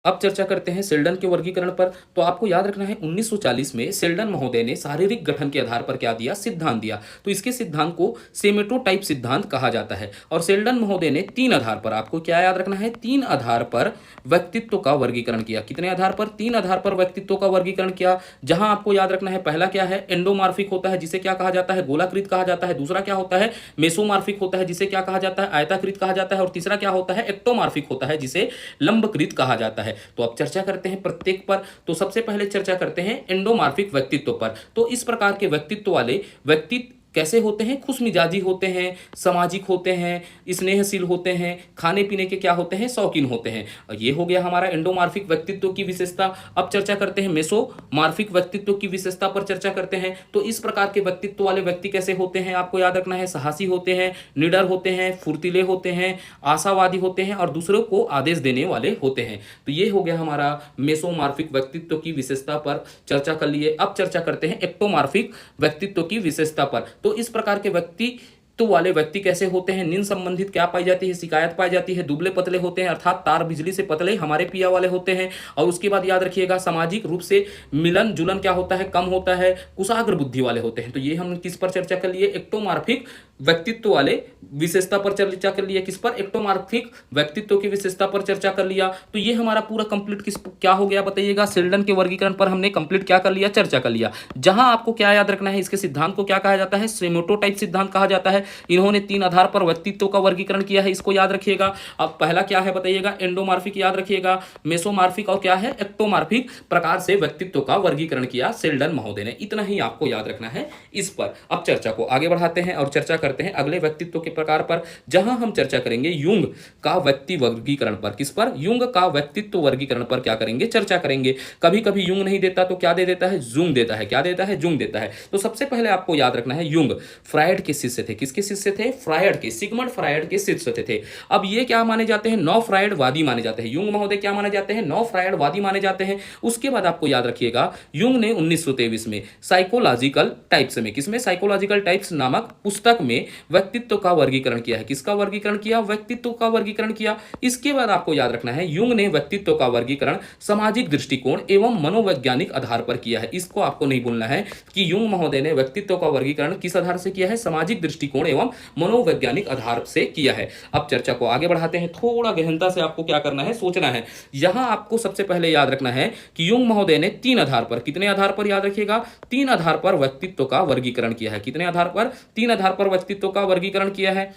अब चर्चा करते हैं सेल्डन के वर्गीकरण पर। तो आपको याद रखना है 1940 में सेल्डन महोदय ने शारीरिक गठन के आधार पर क्या दिया, सिद्धांत दिया। तो इसके सिद्धांत को सेमेटोटाइप सिद्धांत कहा जाता है। और सेल्डन महोदय ने 3 आधार पर, आपको क्या याद रखना है, 3 आधार पर व्यक्तित्व का वर्गीकरण किया। कितने आधार पर, 3 आधार पर व्यक्तित्व का वर्गीकरण किया। जहां आपको याद रखना है, पहला क्या है, एंडोमार्फिक होता है, जिसे क्या कहा जाता है, गोलाकृत कहा जाता है। दूसरा क्या होता है, मेसोमार्फिक होता है, जिसे क्या कहा जाता है, आयताकृत कहा जाता है। और तीसरा क्या होता है, एक्टोमार्फिक होता है, जिसे लंबकृत कहा जाता है। तो अब चर्चा करते हैं प्रत्येक पर। तो सबसे पहले चर्चा करते हैं एंडोमार्फिक व्यक्तित्व पर। तो इस प्रकार के व्यक्तित्व वाले व्यक्ति कैसे होते हैं, खुशमिजाजी होते हैं, सामाजिक होते हैं, स्नेहशील होते हैं, खाने पीने के क्या होते हैं, शौकीन होते हैं। ये हो गया हमारा एंडोमार्फिक व्यक्तित्व की विशेषता। अब चर्चा करते हैं मेसोमार्फिक व्यक्तित्व की विशेषता पर चर्चा करते हैं। तो इस प्रकार के व्यक्तित्व वाले व्यक्ति कैसे होते हैं, आपको याद रखना है, साहसी होते हैं, निडर होते हैं, फुर्तीले होते हैं, आशावादी होते हैं और दूसरों को आदेश देने वाले होते हैं। तो ये हो गया हमारा मेसोमार्फिक व्यक्तित्व की विशेषता पर चर्चा कर लिए। अब चर्चा करते हैं एक्टोमार्फिक व्यक्तित्व की विशेषता पर। तो इस प्रकार के व्यक्ति वाले व्यक्ति कैसे होते हैं, नींद संबंधित क्या पाई जाती है, शिकायत पाई जाती है, दुबले पतले होते हैं, अर्थात तार बिजली से पतले हमारे पिया वाले होते हैं। और उसके बाद याद रखिएगा, सामाजिक रूप से मिलन जुलन क्या होता है, कम होता है, कुशाग्र बुद्धि वाले होते हैं। तो ये हम किस पर चर्चा कर लिए, एक्टोमार्फिक व्यक्तित्व वाले विशेषता पर चर्चा कर लिया, किस पर, एक्टोमॉर्फिक व्यक्तित्व की विशेषता पर चर्चा कर लिया। तो ये हमारा पूरा कंप्लीट किस क्या हो गया बताइएगा, शेल्डन के वर्गीकरण पर हमने कंप्लीट क्या कर लिया, चर्चा कर लिया। जहां आपको क्या याद रखना है, इसके सिद्धांत को क्या कहा जाता है, सेमेटोटाइप सिद्धांत कहा जाता है। इन्होंने 3 आधार पर व्यक्तित्व का वर्गीकरण किया है, इसको याद रखिएगा। अब पहला क्या है बताइएगा, एंडोमॉर्फिक याद रखिएगा, मेसोमॉर्फिक और क्या है, एक्टोमॉर्फिक प्रकार से व्यक्तित्व का वर्गीकरण किया शेल्डन महोदय ने। इतना ही आपको याद रखना है इस पर। अब चर्चा को आगे बढ़ाते हैं और चर्चा करते हैं अगले व्यक्तित्व के प्रकार पर, जहां हम चर्चा करेंगे युंग का व्यक्ति वर्गीकरण पर। किस पर, युंग का व्यक्तित्व वर्गीकरण पर क्या करेंगे, चर्चा करेंगे। कभी कभी युंग नहीं देता तो क्या दे देता है, जुंग देता है। क्या देता है, जुंग देता है। तो सबसे पहले आपको याद रखना है, युंग फ्रायड के शिष्य थे। किसके शिष्य थे, फ्रायड के, सिगमंड फ्रायड के शिष्य थे। अब ये क्या माने जाते हैं, नौ फ्रायडवादी माने जाते हैं। युंग महोदय क्या माने जाते हैं, नौ फ्रायडवादी माने जाते हैं। उसके बाद आपको याद रखिएगा, युंग ने 1923 में साइकोलॉजिकल टाइप्स में, किसमें, साइकोलॉजिकल टाइप्स नामक पुस्तक में व्यक्तित्व का वर्गीकरण किया है। किसका वर्गीकरण किया, व्यक्तित्व का वर्गीकरण किया। इसके बाद आपको याद रखना है, युंग ने व्यक्तित्व का वर्गीकरण सामाजिक दृष्टिकोण एवं मनोवैज्ञानिक आधार पर किया है। इसको आपको नहीं भूलना है कि युंग महोदय ने व्यक्तित्व का वर्गीकरण किस आधार से किया है, सामाजिक दृष्टिकोण एवं मनोवैज्ञानिक आधार से किया है। अब चर्चा को आगे बढ़ाते हैं, थोड़ा गहनता से आपको क्या करना है, सोचना है। यहां आपको सबसे पहले याद रखना है कि युंग महोदय ने 3 आधार पर, कितने आधार पर याद रखिएगा, 3 आधार पर व्यक्तित्व का वर्गीकरण किया है। कितने आधार पर, 3 आधार पर व्यक्तित्व का वर्गीकरण किया है।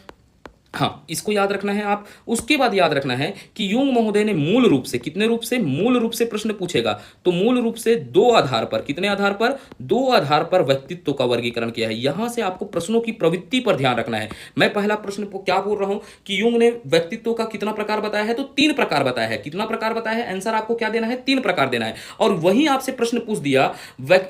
हाँ, इसको याद रखना है आप। उसके बाद याद रखना है कि युंग महोदय ने मूल रूप से, कितने रूप से, मूल रूप से प्रश्न पूछेगा तो मूल रूप से 2 आधार पर, कितने आधार पर, 2 आधार पर व्यक्तित्व का वर्गीकरण किया है। यहां से आपको प्रश्नों की प्रवृत्ति पर ध्यान रखना है। मैं पहला प्रश्न को क्या बोल रहा हूं कि युंग ने व्यक्तित्व का कितना प्रकार बताया है, तो 3 प्रकार बताया है। कितना प्रकार बताया है, आंसर आपको क्या देना है, 3 प्रकार देना है। और वहीं आपसे प्रश्न पूछ दिया,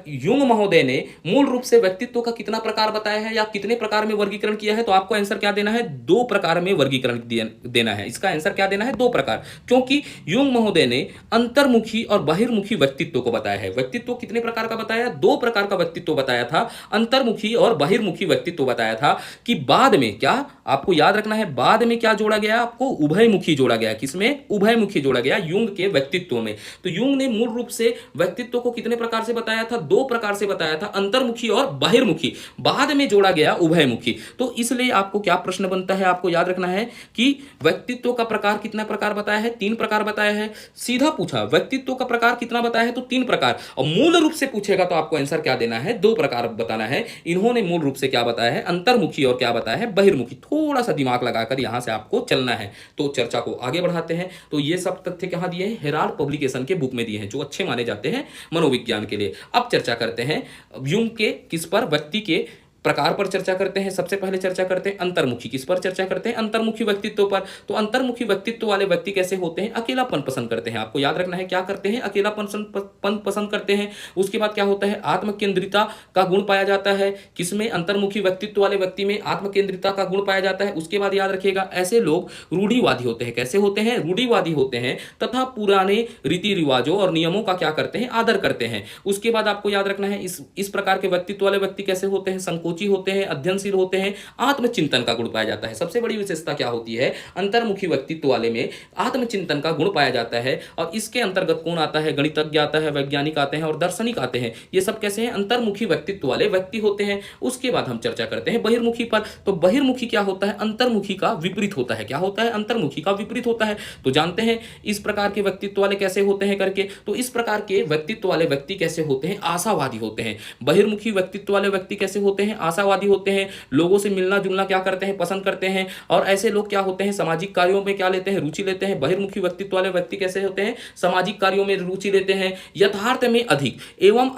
युंग महोदय ने मूल रूप से व्यक्तित्व का कितना प्रकार बताया है या कितने प्रकार में वर्गीकरण किया है, तो आपको आंसर क्या देना है, 2 प्रकार में वर्गीकरण देना है। इसका आंसर क्या देना है, 2 प्रकार। क्योंकि युंग महोदय ने अंतर्मुखी और बहिर्मुखी व्यक्तित्व को बताया है। व्यक्तित्व कितने प्रकार का बताया, 2 प्रकार का व्यक्तित्व बताया था, अंतर्मुखी और बहिर्मुखी व्यक्तित्व बताया था। कि बाद में क्या आपको याद रखना है, बाद में क्या जोड़ा गया, आपको उभयमुखी जोड़ा गया। किसमें, उभयमुखी जोड़ा गया युंग के व्यक्तित्व में। तो युंग ने मूल रूप से व्यक्तित्व को कितने प्रकार से बताया था, 2 प्रकार से बताया था, अंतर्मुखी और बहिर्मुखी। बाद में जोड़ा गया उभयमुखी। तो इसलिए आपको क्या प्रश्न बनता है, आपको याद रखना है कि व्यक्तित्व का प्रकार कितना प्रकार बताया है, 3 प्रकार बताया है। सीधा पूछा व्यक्तित्व का प्रकार कितना बताया है, तो 3 प्रकार। और मूल रूप से पूछेगा तो आपको आंसर क्या देना है, 2 प्रकार बताना है। इन्होंने मूल रूप से क्या बताया है, अंतर्मुखी और क्या बताया है, बहिर्मुखी। थोड़ा सा दिमाग लगाकर यहां से आपको चलना है। तो चर्चा को आगे बढ़ाते हैं। तो ये सब तथ्य कहां दिए हैं, हेराल्ड पब्लिकेशन के बुक में दिए हैं, जो अच्छे माने जाते हैं मनोविज्ञान के लिए। अब चर्चा करते हैं युंग के किस पर, व्यक्ति के प्रकार पर चर्चा करते हैं। सबसे पहले चर्चा करते हैं अंतर्मुखी, किस पर चर्चा करते हैं, अंतर्मुखी व्यक्तित्व पर। तो अंतर्मुखी व्यक्तित्व वाले व्यक्ति कैसे होते हैं, अकेलापन पसंद करते हैं। आपको याद रखना है क्या करते हैं, अकेलापन पसंद करते हैं। उसके बाद क्या होता है, आत्मकेंद्रिता का गुण पाया जाता है। किसमें, अंतर्मुखी व्यक्तित्व वाले व्यक्ति में आत्मकेंद्रिता का गुण पाया जाता है। उसके बाद याद रखिएगा, ऐसे लोग रूढ़िवादी होते हैं। कैसे होते हैं, रूढ़िवादी होते हैं तथा पुराने रीति रिवाजों और नियमों का क्या करते हैं, आदर करते हैं। उसके बाद आपको याद रखना है, इस प्रकार के व्यक्तित्व वाले व्यक्ति कैसे होते हैं, संकोच होते हैं, अध्ययनशील होते हैं, आत्मचिंतन का गुण पाया जाता है। सबसे बड़ी विशेषता क्या होती है, अंतर्मुखी व्यक्तित्व वाले में आत्मचिंतन का गुण पाया जाता है। और इसके अंतर्गत कौन आता है, गणितज्ञ आता है, वैज्ञानिक आते हैं और दार्शनिक आते हैं। ये सब कैसे हैं, अंतर्मुखी व्यक्तित्व वाले व्यक्ति होते हैं। उसके बाद हम चर्चा करते हैं बहिर्मुखी पर। तो बहिर्मुखी क्या होता है, अंतर्मुखी का विपरीत होता है। क्या होता है, अंतर्मुखी का विपरीत होता है। तो जानते हैं इस प्रकार के व्यक्तित्व वाले कैसे होते हैं करके। तो इस प्रकार के व्यक्तित्व वाले व्यक्ति कैसे होते हैं, आशावादी होते हैं। बहिर्मुखी व्यक्तित्व वाले व्यक्ति कैसे होते हैं, आशावादी होते हैं, लोगों से मिलना जुलना क्या करते हैं, पसंद करते हैं। और ऐसे लोग क्या होते हैं, सामाजिक कार्यों में क्या लेते हैं, रुचि लेते हैं। बहिर्मुखी व्यक्तित्व वाले व्यक्ति कैसे होते हैं, सामाजिक कार्यों में रुचि लेते हैं, यथार्थ में अधिक एवं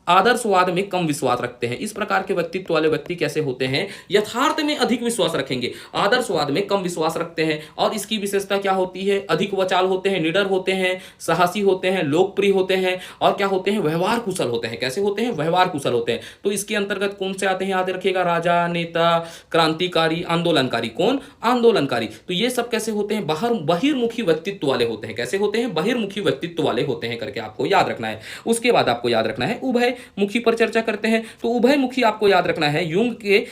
आदर्शवाद में कम विश्वास रखते हैं। इस प्रकार के व्यक्तित्व वाले व्यक्ति कैसे होते हैं, यथार्थ में अधिक विश्वास रखेंगे, आदर्शवाद में कम विश्वास रखते हैं। और इसकी विशेषता क्या होती है, अधिक वचाल होते हैं, निडर होते हैं, साहसी होते हैं, लोकप्रिय होते हैं और क्या होते हैं, व्यवहार कुशल होते हैं। कैसे होते हैं, व्यवहार कुशल होते हैं। तो इसके अंतर्गत कौन से आते हैं, याद रखिएगा, राजा, नेता, क्रांतिकारी, आंदोलनकारी। कौन, आंदोलनकारी। तो ये सब कैसे होते हैं, बहिर्मुखी व्यक्तित्व वाले होते हैं। कैसे होते हैं, बहिर्मुखी व्यक्तित्व वाले होते हैं करके आपको याद रखना है। उसके बाद आपको याद रखना है उभयमुखी पर चर्चा करते हैं। तो उभयमुखी आपको याद रखना है, युंग के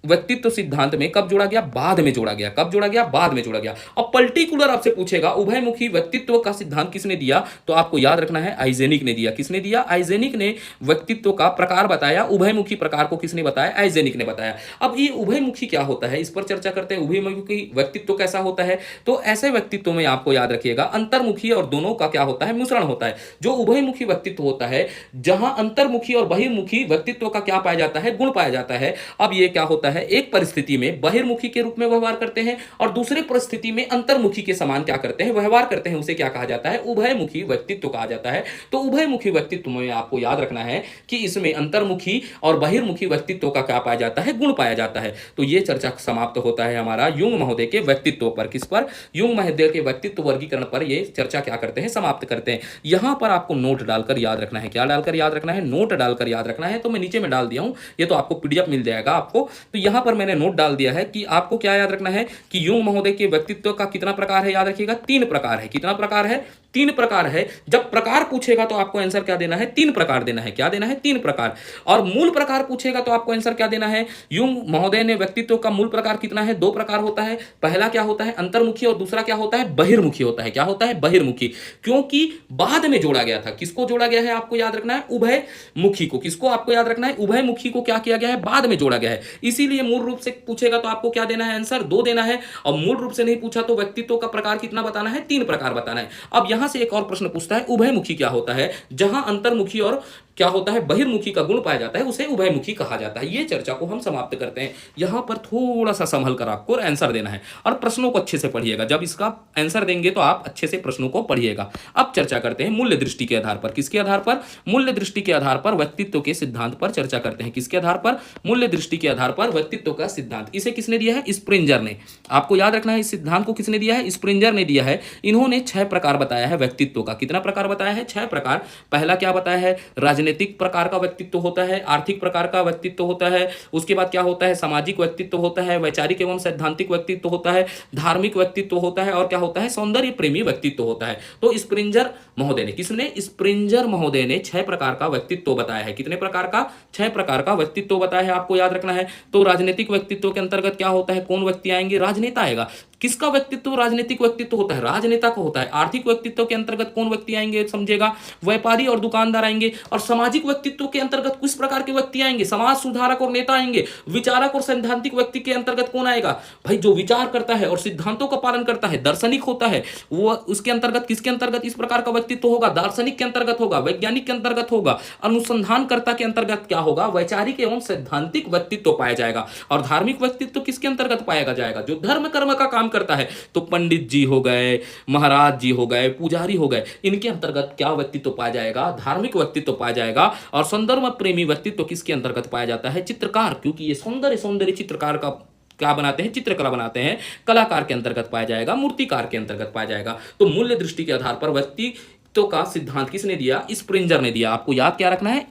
व्यक्तित्व सिद्धांत में कब जोड़ा गया? बाद में जोड़ा गया। कब जोड़ा गया? बाद में जोड़ा गया। अब पर्टिकुलर आपसे पूछेगा उभयमुखी व्यक्तित्व का सिद्धांत किसने दिया, तो आपको याद रखना है आइजेनिक ने दिया। किसने दिया? आइजेनिक ने व्यक्तित्व का प्रकार बताया। उभयमुखी प्रकार को किसने बताया? आइजेनिक ने बताया। अब ये उभयमुखी क्या होता है, इस पर चर्चा करते हैं। उभयमुखी व्यक्तित्व कैसा होता है? तो ऐसे व्यक्तित्व में आपको याद रखिएगा अंतर्मुखी और दोनों का क्या होता है? मिश्रण होता है। जो उभयमुखी व्यक्तित्व होता है, जहां अंतर्मुखी और बहिर्मुखी व्यक्तित्व का क्या पाया जाता है? गुण पाया जाता है। अब ये क्या होता है? एक परिस्थिति में बहिर्मुखी के रूप में व्यवहार करते हैं और दूसरे परिस्थिति में अंतर्मुखी के समान क्या करते हैं? व्यवहार करते हैं। उसे क्या कहा जाता है? उभयमुखी व्यक्तित्व कहा जाता है। तो उभयमुखी व्यक्तित्व में आपको याद रखना है कि इसमें अंतर्मुखी और बहिर्मुखी व्यक्तित्व का क्या पाया जाता है? गुण पाया जाता है। तो ये चर्चा समाप्त होता है हमारा युंग महोदय के व्यक्तित्व पर। किस पर? युंग महोदय के व्यक्तित्व वर्गीकरण पर ये चर्चा क्या करते हैं? समाप्त करते हैं। यहां पर आपको नोट डालकर याद रखना है। क्या डालकर याद रखना है? नोट डालकर याद रखना है। तो मैं नीचे में डाल दिया हूं, ये तो आपको पीडीएफ मिल जाएगा आपको। तो यहां पर मैंने नोट डाल दिया है कि आपको क्या याद रखना है कि युंग महोदय के व्यक्तित्व का कितना प्रकार है? याद रखिएगा 3 प्रकार है। कितना प्रकार है? 3 प्रकार है। जब प्रकार पूछेगा तो आपको आंसर क्या देना है? 3 प्रकार देना है। क्या देना है? 3 प्रकार। और मूल प्रकार पूछेगा तो आपको आंसर क्या देना है? युंग महोदय ने व्यक्तित्व का मूल प्रकार कितना है? 2 प्रकार होता है। पहला क्या होता है? अंतर्मुखी और दूसरा क्या होता है? बहिर्मुखी होता है। क्या होता है? बहिर्मुखी। क्योंकि बाद में जोड़ा गया था। किसको जोड़ा गया है? आपको याद रखना है उभयमुखी को। किसको आपको याद रखना है? उभयमुखी को क्या किया गया है? बाद में जोड़ा गया है। इसीलिए मूल रूप से पूछेगा तो आपको क्या देना है? आंसर 2 देना है। और मूल रूप से नहीं पूछा तो व्यक्तित्व का प्रकार कितना बताना है? 3 प्रकार बताना है। अब यहां से एक और प्रश्न पूछता है उभयमुखी क्या होता है? जहां अंतर्मुखी और क्या होता है? बहिर्मुखी का गुण पाया जाता है, उसे उभयमुखी कहा जाता है। ये चर्चा को हम समाप्त करते हैं। यहां पर थोड़ा सा संभल कर आपको आंसर देना है और प्रश्नों को अच्छे से पढ़िएगा। जब इसका आंसर देंगे तो आप अच्छे से प्रश्नों को पढ़िएगा। अब चर्चा करते हैं मूल्य दृष्टि के आधार पर। किसके आधार पर? मूल्य दृष्टि के आधार पर व्यक्तित्व के सिद्धांत पर चर्चा करते हैं। किसके आधार पर? मूल्य दृष्टि के आधार पर व्यक्तित्व का सिद्धांत। इसे किसने दिया है? स्प्रिंजर ने। आपको याद रखना है इस सिद्धांत को किसने दिया है? स्प्रिंजर ने दिया है। इन्होंने 6 प्रकार बताया है व्यक्तित्व का। कितना प्रकार बताया है? 6 प्रकार। पहला क्या बताया है? राजनीतिक प्रकार का व्यक्तित्व होता है, आर्थिक प्रकार का व्यक्तित्व होता है, उसके बाद क्या होता है? सामाजिक व्यक्तित्व होता है, वैचारिक एवं सैद्धांतिक व्यक्तित्व होता है, धार्मिक व्यक्तित्व होता है और क्या होता है? सौंदर्य प्रेमी व्यक्तित्व होता है। तो स्प्रिंजर महोदय ने, किसने? स्प्रिंजर महोदय ने 6 प्रकार का व्यक्तित्व बताया है। कितने प्रकार का? 6 प्रकार का व्यक्तित्व बताया है। आपको याद रखना है। तो राजनीतिक व्यक्तित्व के अंतर्गत क्या होता है? कौन व्यक्ति आएंगे? राजनेता आएगा। किसका व्यक्तित्व राजनीतिक व्यक्तित्व होता है? राजनेता का होता है। आर्थिक व्यक्तित्व के अंतर्गत कौन व्यक्ति आएंगे? समझेगा, व्यापारी और दुकानदार आएंगे। और सामाजिक व्यक्तित्व के अंतर्गत किस प्रकार के व्यक्ति आएंगे? समाज सुधारक और नेता आएंगे। विचारक और सैद्धांतिक व्यक्ति के अंतर्गत कौन आएगा? भाई जो विचार करता है और सिद्धांतों का पालन करता है, दार्शनिक होता है, वो उसके अंतर्गत किसके अंतर्गत इस प्रकार का व्यक्तित्व होगा? दार्शनिक के अंतर्गत होगा, वैज्ञानिक के अंतर्गत होगा, अनुसंधानकर्ता के अंतर्गत क्या होगा? वैचारिक एवं सैद्धांतिक व्यक्तित्व पाया जाएगा। और धार्मिक व्यक्तित्व किसके अंतर्गत पाया जाएगा? जो धर्म कर्म का काम करता है। तो पंडित जी हो गए, महाराज जी हो गए, पुजारी हो गए, इनके अंतर्गत क्या व्यक्तित्व पाया जाएगा? धार्मिक व्यक्तित्व पाया जाएगा। और सौंदर्य प्रेमी व्यक्तित्व किसके अंतर्गत पाया जाता है? चित्रकार, क्योंकि ये सौंदर्य चित्रकार का क्या बनाते हैं? चित्रकला बनाते हैं। कलाकार के अंतर्गत पाया जाएगा, मूर्तिकार के अंतर्गत पाया जाएगा। तो मूल्य दृष्टि के आधार पर व्यक्तित्व का सिद्धांत किसने दिया? स्प्रिंजर ने दिया। आपको याद क्या रखना है?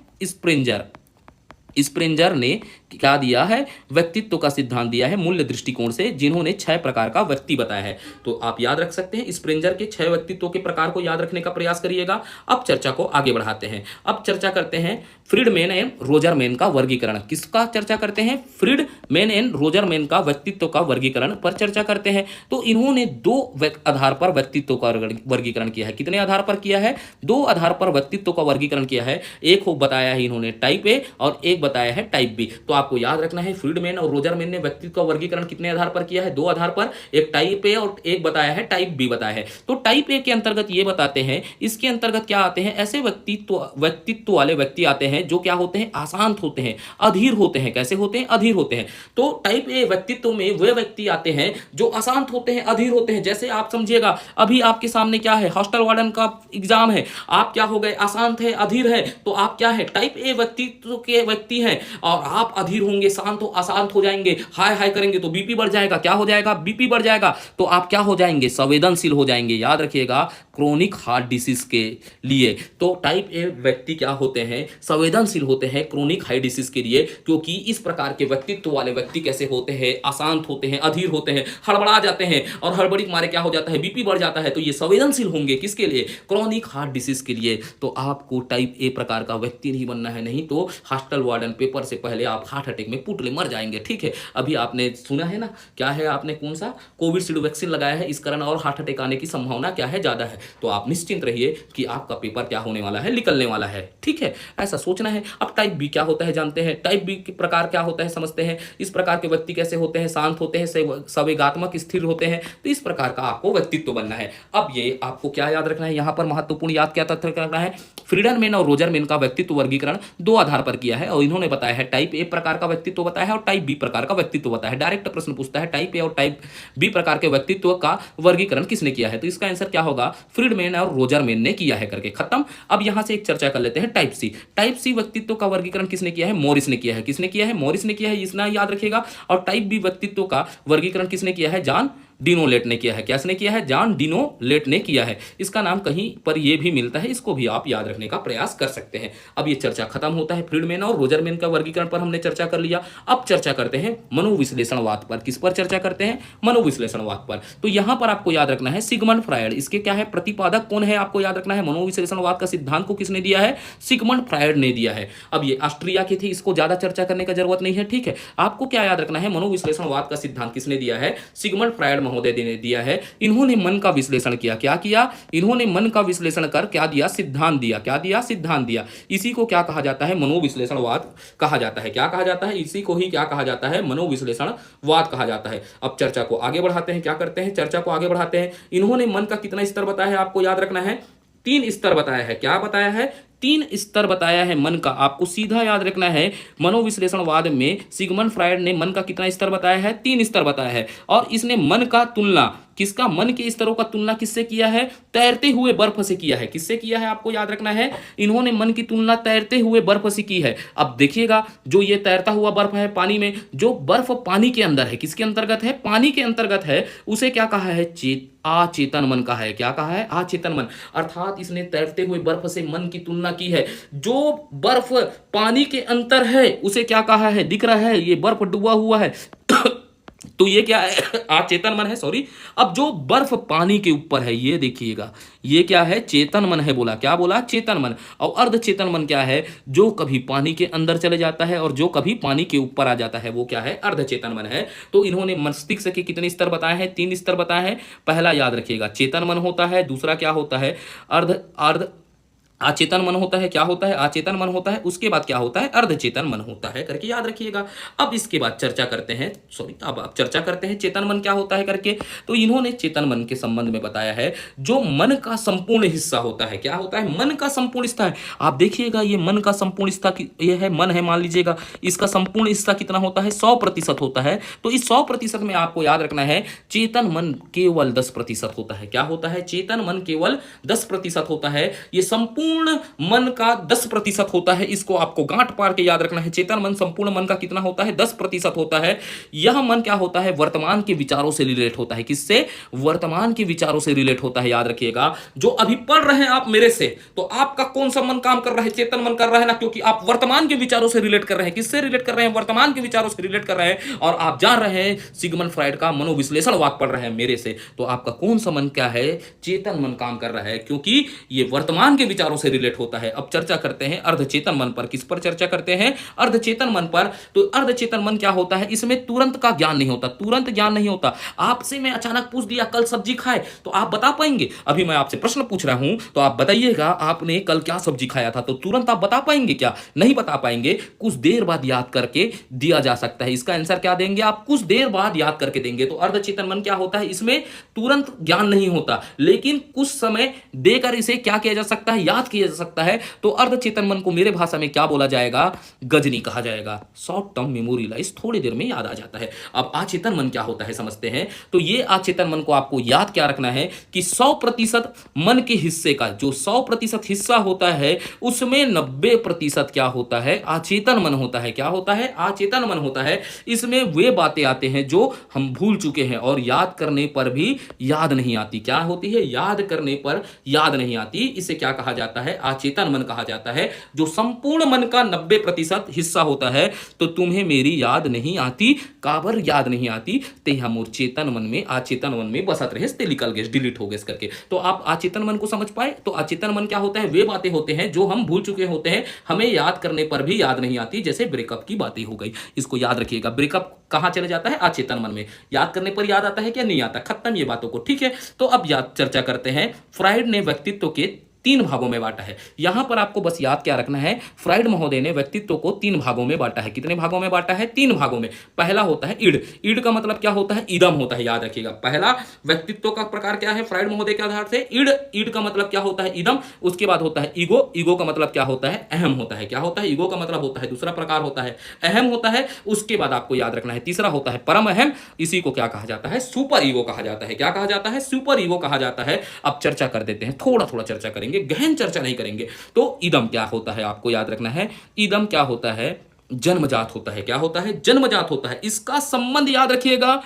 स्प्रिंजर ने क्या दिया है? व्यक्तित्व का सिद्धांत दिया है मूल्य दृष्टिकोण से, जिन्होंने 6 प्रकार का व्यक्ति बताया है। तो आप याद रख सकते हैं स्प्रिंजर के 6 व्यक्तित्वों के प्रकार को याद रखने का प्रयास करिएगा। अब चर्चा को आगे बढ़ाते हैं। अब चर्चा करते हैं फ्रीडमैन एंड रोजरमैन का वर्गीकरण। किसका चर्चा करते हैं? फ्रीडमैन एंड रोजरमैन का व्यक्तित्व का वर्गीकरण पर चर्चा करते हैं। तो इन्होंने 2 आधार पर व्यक्तित्व का वर्गीकरण किया है। कितने आधार पर किया है? 2 आधार पर व्यक्तित्व का वर्गीकरण किया है। एक को बताया है इन्होंने टाइप ए और एक बताया है टाइप बी। तो आपको याद रखना है फ्रीडमैन और रोजरमैन ने व्यक्तित्व का वर्गीकरण कितने आधार पर किया है? 2 आधार पर। एक टाइप ए और एक बताया है टाइप बी बताया है। तो टाइप ए के अंतर्गत ये बताते हैं, इसके अंतर्गत क्या आते हैं? ऐसे व्यक्तित्व वाले व्यक्ति आते हैं जो क्या होते हैं? अशांत होते हैं, अधीर होते हैं। कैसे होते हैं? अधीर होते हैं। तो टाइप ए व्यक्तित्व में वे व्यक्ति आते हैं जो अशांत होते हैं, अधीर होते हैं। जैसे आप समझिएगा, अभी आपके सामने क्या है? हॉस्टल वार्डन का एग्जाम है। आप क्या हो गए? अशांत है, अधीर है। तो आप क्या है? टाइप ए व्यक्तित्व के व्यक्ति हैं और आप अधीर होंगे, शांत हो अशांत हो जाएंगे, हाय हाय करेंगे तो बीपी बढ़ जाएगा। क्या हो जाएगा? बीपी बढ़ जाएगा। तो आप क्या हो जाएंगे? संवेदनशील हो जाएंगे। याद रखिएगा, क्रोनिक हार्ट डिसीज के लिए। तो टाइप ए व्यक्ति क्या होते हैं? संवेदनशील होते हैं क्रोनिक हार्ट डिसीज के लिए, क्योंकि इस प्रकार के व्यक्तित्व वाले व्यक्ति कैसे होते हैं? अशांत होते हैं, अधीर होते हैं, हड़बड़ा जाते हैं और हड़बड़ी मारे क्या हो जाता है? बीपी बढ़ जाता है। तो ये संवेदनशील होंगे किसके लिए? क्रोनिक हार्ट डिसीज के लिए। तो आपको टाइप ए प्रकार का व्यक्ति नहीं बनना है, नहीं तो हॉस्टल वार्डन पेपर से पहले आप हार्ट हार्ट अटैक में पुतले मर जाएंगे, ठीक है। अभी आपने सुना है ना, क्या है, आपने कौन सा कोविशील्ड वैक्सीन लगाया है, इस कारण और हार्ट अटैक आने की संभावना क्या है, ज्यादा है। तो आप निश्चिंत रहिए कि आपका पेपर क्या होने वाला है, निकलने वाला है, ठीक है। ऐसा सोचना है। अब टाइप बी क्या होता है जानते हैं, टाइप बी के प्रकार क्या होता है समझते हैं। इस प्रकार के व्यक्ति कैसे होते हैं, शांत होते हैं, संवेगात्मक, स्थिर होते हैं। तो इस प्रकार का आपको व्यक्तित्व बनना है। अब ये आपको क्या याद रखना है, यहां पर महत्वपूर्ण याद क्या तथ्य रखना है, फ्रीडमैन और रोजरमैन का व्यक्तित्व वर्गीकरण दो आधार पर किया है और इन्होंने बताया है टाइप ए प्रकार का व्यक्तित्व बताया है और टाइप बी प्रकार का व्यक्तित्व बताया है। डायरेक्ट प्रश्न पूछता है टाइप ए और टाइप बी प्रकार के व्यक्तित्व का वर्गीकरण किसने किया है, तो इसका आंसर क्या होगा, फ्रीडमैन और रोजरमैन ने किया है करके खत्म। अब यहां से एक चर्चा कर लेते हैं टाइप सी। टाइप सी व्यक्तित्व का वर्गीकरण किसने किया है, मॉरिस ने किया है। किसने किया है, मॉरिस ने किया है, इतना याद रखिएगा। और टाइप बी व्यक्तित्व का वर्गीकरण किसने किया है, जॉन डिनोलेट ने किया है। किसने किया है, जॉन डिनोलेट ने किया है। इसका नाम कहीं पर यह भी मिलता है, इसको भी आप याद रखने का प्रयास कर सकते हैं। अब ये चर्चा खत्म होता है, फ्रीडमैन और रोजरमैन का वर्गीकरण पर हमने चर्चा कर लिया। अब चर्चा करते हैं मनोविश्लेषणवाद पर। किस पर चर्चा करते हैं, मनोविश्लेषणवाद पर। तो यहां पर आपको याद रखना है सिगमंड फ्रायड, इसके क्या है, प्रतिपादक कौन है, आपको याद रखना है। मनोविश्लेषणवाद का सिद्धांत को किसने दिया है, सिगमंड फ्रायड ने दिया है। अब ये ऑस्ट्रिया के थे, इसको ज्यादा चर्चा करने का जरूरत नहीं है, ठीक है। आपको क्या याद रखना है, मनोविश्लेषणवाद का सिद्धांत किसने दिया है, सिगमंड फ्रायड महोदय ने दिया है। इन्होंने मन का विश्लेषण किया, क्या किया, इन्होंने मन का विश्लेषण कर क्या दिया, सिद्धांत दिया। क्या दिया, सिद्धांत दिया। इसी को क्या कहा जाता है, मनोविश्लेषणवाद कहा जाता है। क्या कहा जाता है, इसी को ही क्या कहा जाता है, मनोविश्लेषणवाद कहा जाता है। अब चर्चा को आगे बढ़ाते हैं, क्या करते हैं, चर्चा को आगे बढ़ाते हैं। इन्होंने मन का कितना स्तर बताया है, आपको याद रखना है, 3 स्तर बताया है। क्या बताया है, 3 स्तर बताया है मन का। आपको सीधा याद रखना है, मनोविश्लेषणवाद में सिगमंड फ्रायड ने मन का कितना स्तर बताया है, 3 स्तर बताया है। और इसने मन का तुलना, किसका, मन के स्तरों का तुलना किससे किया है, तैरते हुए बर्फ से किया है। किससे किया है, आपको याद रखना है, इन्होंने मन की तुलना तैरते हुए बर्फ से की है। अब देखिएगा, जो ये तैरता हुआ बर्फ है पानी में, जो बर्फ पानी के अंदर है, किसके अंतर्गत है, पानी के अंतर्गत है, उसे क्या कहा है, अचेतन मन कहा है। क्या कहा है, अचेतन मन। अर्थात इसने तैरते हुए बर्फ से मन की तुलना की है। जो बर्फ पानी के अंदर है उसे क्या कहा है, दिख रहा है, ये बर्फ डूबा हुआ है तो ये क्या है, अचेतन मन है, सॉरी। अब जो बर्फ पानी के ऊपर है, ये देखिएगा, ये क्या है, चेतन मन है। बोला, क्या बोला, चेतन मन। और अर्धचेतन मन क्या है, जो कभी पानी के अंदर चले जाता है और जो कभी पानी के ऊपर आ जाता है, वो क्या है, अर्धचेतन मन है। तो इन्होंने मस्तिष्क के कितने स्तर बताए हैं, 3 स्तर बताए हैं। पहला याद रखिएगा, चेतन मन होता है। दूसरा क्या होता है, अर्ध अचेतन मन होता है। क्या होता है, अचेतन मन होता है। उसके बाद क्या होता है, अर्धचेतन मन होता है करके याद रखिएगा। अब इसके बाद चर्चा करते हैं, अब चर्चा करते हैं चेतन मन क्या होता है करके। तो इन्होंने चेतन मन के संबंध में बताया है, जो मन का संपूर्ण हिस्सा होता है। क्या होता है, मन का संपूर्ण हिस्सा है। आप देखिएगा, ये मन का संपूर्ण हिस्सा, ये है मन है, मान लीजिएगा, इसका संपूर्ण हिस्सा कितना होता है, 100% होता है। तो इस 100% में आपको याद रखना है, चेतन मन केवल 10% होता है। क्या होता है, चेतन मन केवल 10% होता है। ये संपूर्ण मन का 10% होता है। इसको आपको गांठ पार के याद रखना है। चेतन मन संपूर्ण मन का कितना होता है, 10% होता है। यह मन क्या होता है, वर्तमान के विचारों से रिलेट होता है। किससे, वर्तमान के विचारों से रिलेट होता है। याद रखिएगा, जो अभी पढ़ रहे हैं आप मेरे से, तो आपका कौन सा मन काम कर रहा है, चेतन मन कर रहा है ना, क्योंकि आप वर्तमान के विचारों से रिलेट कर रहे हैं। किससे रिलेट कर रहे हैं, वर्तमान के विचारों से रिलेट कर रहे हैं। और आप जान रहे हैं सिगमंड फ्रायड का मनोविश्लेषणवाद पढ़ रहे हैं मेरे से, तो आपका कौन सा मन क्या है, चेतन मन काम कर रहा है, क्योंकि ये वर्तमान के विचारों से रिलेट होता है। अब चर्चा करते हैं अर्धचेतन मन पर। किस पर चर्चा करते हैं, अर्धचेतन मन पर। तो अर्धचेतन मन क्या होता है, इसमें तुरंत का ज्ञान नहीं होता, तुरंत ज्ञान नहीं होता। आपसे मैं अचानक पूछ दिया कल सब्जी खाए, तो आप बता पाएंगे। अभी मैं आपसे प्रश्न पूछ रहा हूं, तो आप बताइएगा आपने कल क्या सब्जी खाया था, तो तुरंत आप बता पाएंगे क्या, नहीं बता पाएंगे। कुछ देर बाद याद करके दिया जा सकता है। इसका आंसर क्या देंगे आप, कुछ देर बाद याद करके देंगे। तो अर्धचेतन मन क्या होता है, इसमें तुरंत ज्ञान नहीं होता, लेकिन कुछ समय देकर इसे क्या किया जा सकता है, याद किया जा सकता है। तो अर्धचेतन मन को मेरे भाषा में क्या बोला जाएगा, गजनी कहा जाएगा। शॉर्ट टर्म मेमोरी लॉस, थोड़ी देर में याद आ जाता है। अब अचेतन मन क्या होता है समझते हैं। तो ये अचेतन मन को आपको याद क्या रखना है कि 100% मन के हिस्से का, जो 100% हिस्सा होता है, उसमें 90% क्या होता है, अचेतन मन होता है। क्या होता है, अचेतन मन होता है। इसमें वे बातें आते हैं जो हम भूल चुके हैं और याद करने पर भी याद नहीं आती। क्या होती है, याद करने पर याद नहीं आती। इसे क्या कहा जाता जाता है, अचेतन मन कहा जाता है, जो संपूर्ण मन का 90% हिस्सा होता है। तो तुम्हें मेरी याद नहीं आती, काबर याद नहीं आती, ते हम और चेतन मन में, अचेतन मन में बसत रहे, ते निकल गए, डिलीट हो गए करके। तो आप अचेतन मन को समझ पाए। तो अचेतन मन क्या होता है? वे बातें होते हैं जो हम भूल चुके होते हैं, हमें याद करने पर भी याद नहीं आती, जैसे ब्रेकअप की बातें हो गई। इसको याद रखिएगा। ब्रेकअप कहां चले जाता है? अचेतन मन में। याद करने पर याद आता है क्या? नहीं आता। खत्म ये बातों को, ठीक है। तो अब याद चर्चा करते हैं। फ्राइड ने व्यक्तित्व के 3 भागों में बांटा है। यहां पर आपको बस याद क्या रखना है, फ्राइड महोदय ने व्यक्तित्व को 3 भागों में बांटा है। कितने भागों में बांटा है? 3 भागों में। पहला होता है ईड। ईड का मतलब क्या होता है? इदम होता है, याद रखिएगा। पहला व्यक्तित्व का प्रकार क्या है फ्राइड महोदय के आधार से? ईड। ईड का मतलब क्या होता है? इदम। उसके बाद होता है ईगो। ईगो का मतलब क्या होता है? अहम होता है। क्या होता है? ईगो का मतलब होता है, दूसरा प्रकार होता है अहम होता है। उसके बाद आपको याद रखना है तीसरा होता है परम अहम। इसी को क्या कहा जाता है? सुपर ईगो कहा जाता है। क्या कहा जाता है? सुपर ईगो कहा जाता है। अब चर्चा कर देते हैं, थोड़ा थोड़ा चर्चा करेंगे, गहन चर्चा नहीं करेंगे। तो इदम क्या होता है आपको याद रखना है। इदम क्या होता है? जन्मजात होता है। क्या होता है? जन्मजात होता है। इसका संबंध याद रखिएगा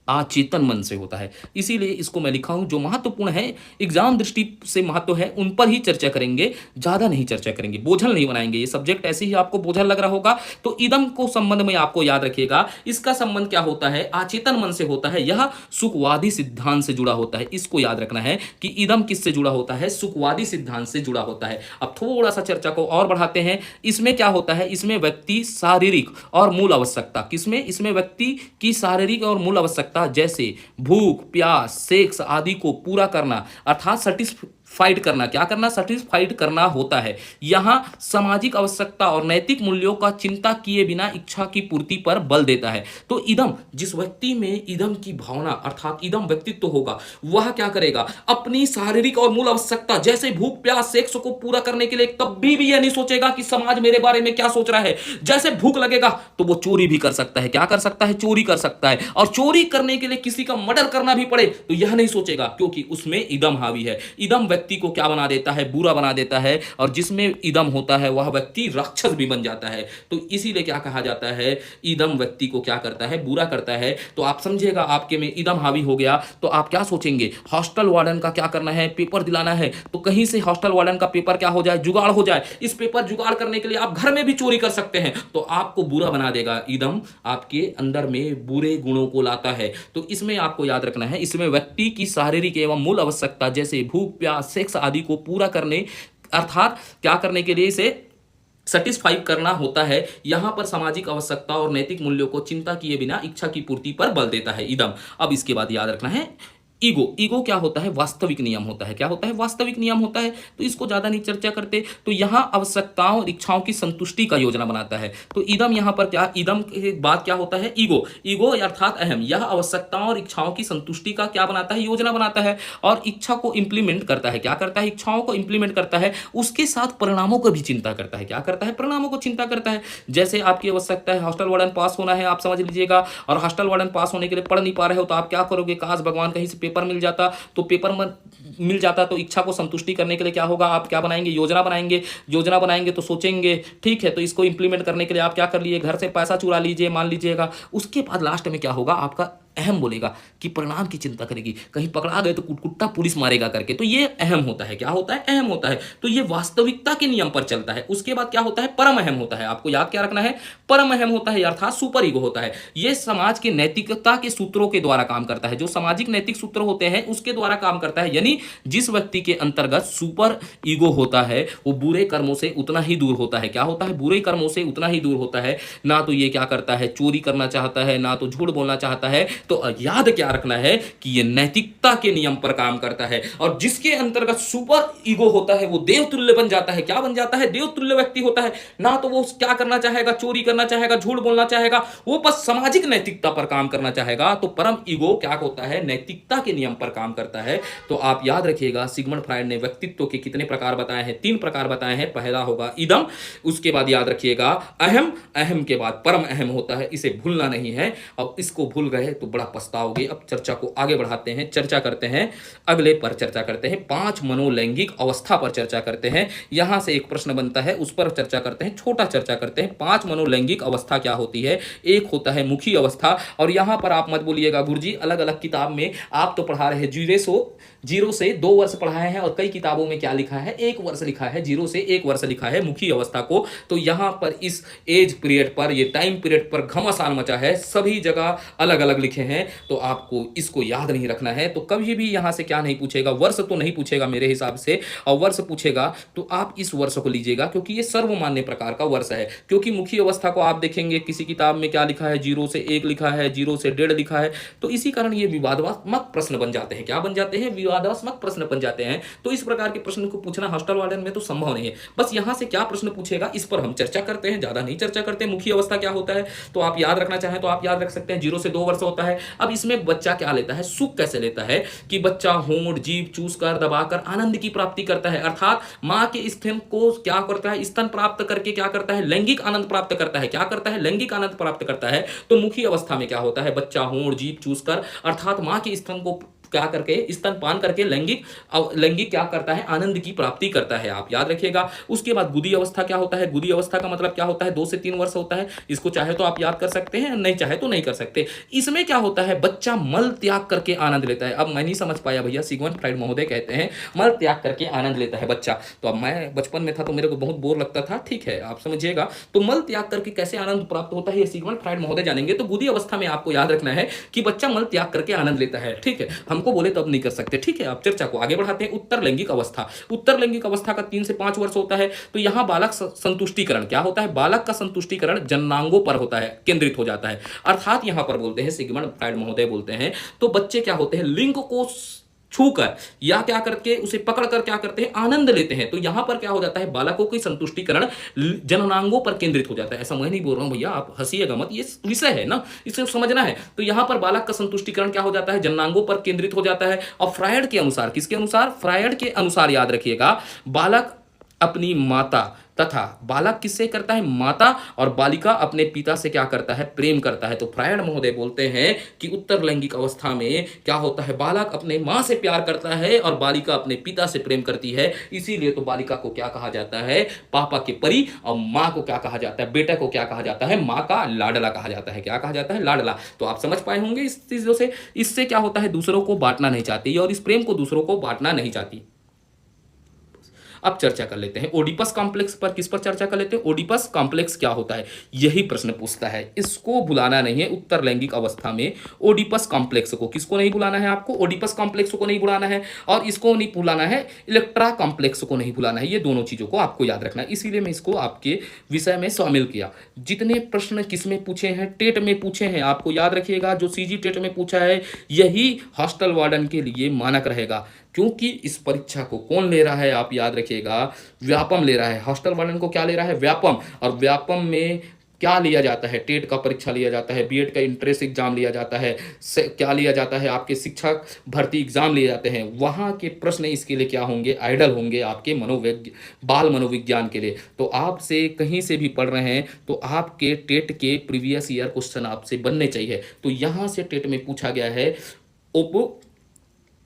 अचेतन मन से होता है। इसीलिए इसको मैं लिखा हूं, जो महत्वपूर्ण है, एग्जाम दृष्टि से महत्व है, उन पर ही चर्चा करेंगे, ज्यादा नहीं चर्चा करेंगे, बोझल नहीं बनाएंगे। ये सब्जेक्ट ऐसे ही आपको बोझल लग रहा होगा। तो इदम को संबंध में आपको याद रखिएगा, इसका संबंध क्या होता है? अचेतन मन से होता है। यह सुखवादी सिद्धांत से जुड़ा होता है। इसको याद रखना है कि इदम किससे जुड़ा होता है? सुखवादी सिद्धांत से जुड़ा होता है। अब थोड़ा सा चर्चा को और बढ़ाते हैं। इसमें क्या होता है? इसमें व्यक्ति शारीरिक और मूल आवश्यकता, किसमें? इसमें व्यक्ति की शारीरिक और मूल आवश्यकता जैसे भूख, प्यास, सेक्स आदि को पूरा करना, अर्थात सेटिस्फाइड करना। क्या करना? सेटिस्फाइड करना होता है। यहां सामाजिक आवश्यकता और नैतिक मूल्यों का चिंता किए बिना इच्छा की पूर्ति पर बल देता है। तो इदम, जिस व्यक्ति में इदम की भावना अर्थात इदम व्यक्तित्व होगा, वह क्या करेगा? अपनी शारीरिक और मूल आवश्यकता जैसे भूख, प्यास, सेक्स को पूरा करने के लिए कभी भी यह नहीं सोचेगा कि समाज मेरे बारे में क्या सोच रहा है। जैसे भूख लगेगा तो वो चोरी भी कर सकता है। क्या कर सकता है? चोरी कर सकता है। और चोरी करने के लिए किसी का मर्डर करना भी पड़े तो यह नहीं सोचेगा, क्योंकि उसमें इदम हावी है। इदम व्यक्ति को क्या बना देता है? बुरा बना देता है। और जिसमें इदम होता है वह व्यक्ति राक्षस भी बन जाता है। तो इसीलिए क्या कहा जाता है? इदम व्यक्ति को क्या करता है? बुरा करता है। तो आप समझिएगा, आपके में इदम हावी हो गया तो आप क्या सोचेंगे? हॉस्टल वार्डन का क्या करना है? पेपर दिलाना है। तो कहीं से हॉस्टल वार्डन का पेपर क्या हो जाए? जुगाड़ हो जाए। इस पेपर जुगाड़ करने के लिए आप घर में भी चोरी कर सकते हैं। तो आपको बुरा बना देगा। इदम आपके अंदर में बुरे गुणों को लाता है। तो इसमें आपको याद रखना है, इसमें व्यक्ति की शारीरिक एवं मूल आवश्यकता जैसे भूख, प्यास, सेक्स आदि को पूरा करने अर्थात क्या करने के लिए इसे सेटिस्फाई करना होता है। यहां पर सामाजिक आवश्यकता और नैतिक मूल्यों को चिंता किए बिना इच्छा की पूर्ति पर बल देता है इदम। अब इसके बाद याद रखना है ईगो। ईगो क्या होता है? वास्तविक नियम होता है। क्या होता है? वास्तविक नियम होता है। तो इसको ज्यादा नहीं चर्चा करते। तो यहां आवश्यकताओं और इच्छाओं की संतुष्टि का योजना बनाता है। तो इदम यहां पर क्या? इदम के बाद क्या होता है? ईगो। ईगो अर्थात अहम, यह आवश्यकताओं और इच्छाओं की संतुष्टि का क्या बनाता है? योजना बनाता है। और इच्छा को इंप्लीमेंट करता है। क्या करता है? इच्छाओं को इंप्लीमेंट करता है। उसके साथ परिणामों को भी चिंता करता है। क्या करता है? परिणामों को चिंता करता है। जैसे आपकी आवश्यकता है हॉस्टल वार्डन पास होना है, आप समझ लीजिएगा, और हॉस्टल वार्डन पास होने के लिए पढ़ नहीं पा रहे हो, तो आप क्या करोगे? काश भगवान कहीं से पेपर मिल जाता। तो पेपर में मिल जाता तो इच्छा को संतुष्टि करने के लिए क्या होगा? आप क्या बनाएंगे? योजना बनाएंगे। योजना बनाएंगे तो सोचेंगे, ठीक है, तो इसको इंप्लीमेंट करने के लिए आप क्या कर लिए? घर से पैसा चुरा लीजिए, मान लीजिएगा। उसके बाद लास्ट में क्या होगा? आपका अहम बोलेगा कि परिणाम की चिंता करेगी, कहीं पकड़ा गए तो कुटकुट्टा पुलिस मारेगा करके। तो ये अहम होता है। क्या होता है? अहम होता है। तो ये वास्तविकता के नियम पर चलता है। उसके बाद क्या होता है? परम अहम होता है। आपको याद क्या रखना है? परम अहम होता है अर्थात सुपर ईगो होता है। ये समाज के नैतिकता के सूत्रों के द्वारा काम करता है। जो सामाजिक नैतिक सूत्र होते हैं उसके द्वारा काम करता है। यानी जिस व्यक्ति के अंतर्गत सुपर ईगो होता है वो बुरे कर्मों से उतना ही दूर होता है। क्या होता है? बुरे कर्मों से उतना ही दूर होता है। ना तो ये क्या करता है? चोरी करना चाहता है, ना तो झूठ बोलना चाहता है। तो याद क्या रखना है कि ये नैतिकता के नियम पर काम करता है। और जिसके अंतर्गत सुपर ईगो होता है वो देवतुल्य बन जाता है। क्या बन जाता है? देवतुल्य व्यक्ति होता है। ना तो वो क्या करना चाहेगा? चोरी करना चाहेगा, झूठ बोलना चाहेगा, वो बस सामाजिक नैतिकता पर काम करना चाहेगा। तो परम ईगो क्या होता है? नैतिकता के नियम पर काम करता है। तो आप याद रखिएगा, सिगमंड फ्रायड ने व्यक्तित्व के कितने प्रकार बताए हैं? 3 प्रकार बताए हैं। पहला होगा इदम, उसके बाद याद रखिएगा अहम, अहम के बाद परम अहम होता है। इसे भूलना नहीं है। अब इसको भूल गए तो बड़ा पछताओगे। अब चर्चा को आगे बढ़ाते हैं, चर्चा करते हैं, अगले पर चर्चा करते हैं, 5 मनोलैंगिक अवस्था पर चर्चा करते हैं। यहां से एक प्रश्न बनता है, उस पर चर्चा करते हैं, छोटा चर्चा करते हैं। 5 मनोलैंगिक अवस्था क्या होती है? एक होता है मुखी अवस्था, और यहां पर आप मत बोलिएगा गुरुजी अलग अलग किताब में आप तो पढ़ा रहे हैं 0 से 2 वर्ष पढ़ाए हैं, और कई किताबों में क्या लिखा है 1 वर्ष लिखा है, 0 से 1 वर्ष लिखा है मुखी अवस्था को। तो यहां पर इस एज पीरियड पर, ये टाइम पीरियड पर घमासान मचा है, सभी जगह अलग अलग लिखे हैं, तो आपको इसको याद नहीं रखना है। तो कभी भी यहां से क्या नहीं पूछेगा, वर्ष तो नहीं पूछेगा मेरे हिसाब से, और वर्ष पूछेगा तो आप इस वर्ष को लीजिएगा, क्योंकि ये सर्वमान्य प्रकार का वर्ष है। क्योंकि मुखी अवस्था को आप देखेंगे किसी किताब में क्या लिखा है 0 से 1 लिखा है, 0 से 1.5 लिखा है, तो इसी कारण ये विवादात्मक प्रश्न बन जाते हैं। क्या बन जाते हैं? विवादात्मक प्रश्न बन जाते हैं। तो इस प्रकार के प्रश्न को पूछना हॉस्टल वार्डन में तो संभव नहीं है। बस यहां से क्या प्रश्न पूछेगा इस पर हम चर्चा करते हैं, ज्यादा नहीं चर्चा करते। मुखी अवस्था क्या होता है तो आप याद रखना चाहें तो आप याद रख सकते हैं, 0 से 2 वर्ष होता है। अब इसमें बच्चा क्या लेता है, सुख कैसे लेता है कि बच्चा होंठ जीभ चूसकर दबाकर आनंद की प्राप्ति करता है, अर्थात मां के स्तन को क्या करता है, स्तन प्राप्त करके क्या करता है, लैंगिक आनंद प्राप्त करता है। क्या करता है? लैंगिक आनंद प्राप्त करता है। तो मुखी अवस्था में क्या होता है, बच्चा होंठ जीभ चूसकर अर्थात मां के स्तन को क्या करके, स्तनपान करके लैंगिक क्या करता है, आनंद की प्राप्ति करता है। आप याद रखिएगा। उसके बाद गुदी अवस्था क्या होता है, गुदी अवस्था का मतलब क्या होता है, 2 से 3 वर्ष होता है। इसको चाहे तो आप याद कर सकते हैं, नहीं चाहे तो नहीं कर सकते। इसमें क्या होता है, बच्चा मल त्याग करके आनंद लेता है। अब मैं नहीं समझ पाया भैया, सिगमंड फ्राइड महोदय कहते हैं मल त्याग करके आनंद लेता है बच्चा। तो अब मैं बचपन में था तो मेरे को बहुत बोर लगता था, ठीक है आप समझिएगा। तो मल त्याग करके कैसे आनंद प्राप्त होता है ये सिगमंड फ्राइड महोदय जानेंगे। तो गुदी अवस्था में आपको याद रखना है कि बच्चा मल त्याग करके आनंद लेता है, ठीक है। हमको बोले तो अब नहीं कर सकते, ठीक है। अब चर्चा को आगे बढ़ाते हैं। उत्तर लैंगिक अवस्था, उत्तर लैंगिक अवस्था का 3 से 5 वर्ष होता है। तो यहां बालक संतुष्टिकरण क्या होता है, बालक का संतुष्टिकरण जननांगों पर होता है, केंद्रित हो जाता है। अर्थात यहां पर बोलते हैं सिगमंड फ्राइड महोदय बोलते हैं, तो बच्चे क्या होते हैं, लिंग को छूकर या क्या करके उसे पकड़कर क्या करते हैं, आनंद लेते हैं। तो यहां पर क्या हो जाता है, बालकों की संतुष्टिकरण जननांगों पर केंद्रित हो जाता है। ऐसा मैं नहीं बोल रहा हूं भैया, आप हंसिएगा मत, ये विषय है ना, इसे समझना है। तो यहां पर बालक का संतुष्टिकरण क्या हो जाता है, जननांगों पर केंद्रित हो जाता है। और फ्रायड के अनुसार, किसके अनुसार, फ्रायड के अनुसार याद रखिएगा, बालक अपनी माता तथा बालक किससे करता है, माता, और बालिका अपने पिता से क्या करता है, प्रेम करता है। तो फ्रायड महोदय बोलते हैं कि उत्तर लैंगिक अवस्था में क्या होता है, बालक अपने मां से प्यार करता है और बालिका अपने पिता से प्रेम करती है। इसीलिए तो बालिका को क्या कहा जाता है, पापा के परी, और मां को क्या कहा जाता है, बेटा को क्या कहा जाता है, मां का लाडला कहा जाता है। क्या कहा जाता है, लाडला। तो आप समझ पाए होंगे इस चीजों से। इससे क्या होता है, दूसरों को बांटना नहीं चाहती और इस प्रेम को दूसरों को बांटना नहीं चाहती। अब चर्चा कर लेते हैं ओडिपस कॉम्प्लेक्स पर। किस पर चर्चा कर लेते हैं, ओडिपस कॉम्प्लेक्स क्या होता है, यही प्रश्न पूछता है। इसको भुलाना नहीं है। उत्तर लैंगिक अवस्था में ओडिपस कॉम्प्लेक्स को, किसको नहीं भुलाना है आपको, ओडिपस कॉम्प्लेक्स को नहीं भुलाना है, और इसको नहीं भुलाना है, इलेक्ट्रा कॉम्प्लेक्स को नहीं भुलाना है। ये दोनों चीजों को आपको याद रखना है, इसीलिए मैं इसको आपके विषय में शामिल किया। जितने प्रश्न किसमें पूछे हैं, टेट में पूछे हैं, आपको याद रखिएगा। जो सीजी टेट में पूछा है यही हॉस्टल वार्डन के लिए मानक रहेगा, क्योंकि इस परीक्षा को कौन ले रहा है, आप याद रखिएगा, व्यापम ले रहा है। हॉस्टल वार्डन को क्या ले रहा है, व्यापम। और व्यापम में क्या लिया जाता है, टेट का परीक्षा लिया जाता है, बीएड का इंट्रेंस एग्जाम लिया जाता है, क्या लिया जाता है, आपके शिक्षक भर्ती एग्जाम लिए जाते हैं। वहाँ के प्रश्न इसके लिए क्या होंगे, आइडल होंगे आपके बाल मनोविज्ञान के लिए। तो आपसे कहीं से भी पढ़ रहे हैं तो आपके टेट के प्रीवियस ईयर क्वेश्चन आपसे बनने चाहिए। तो यहाँ से टेट में पूछा गया है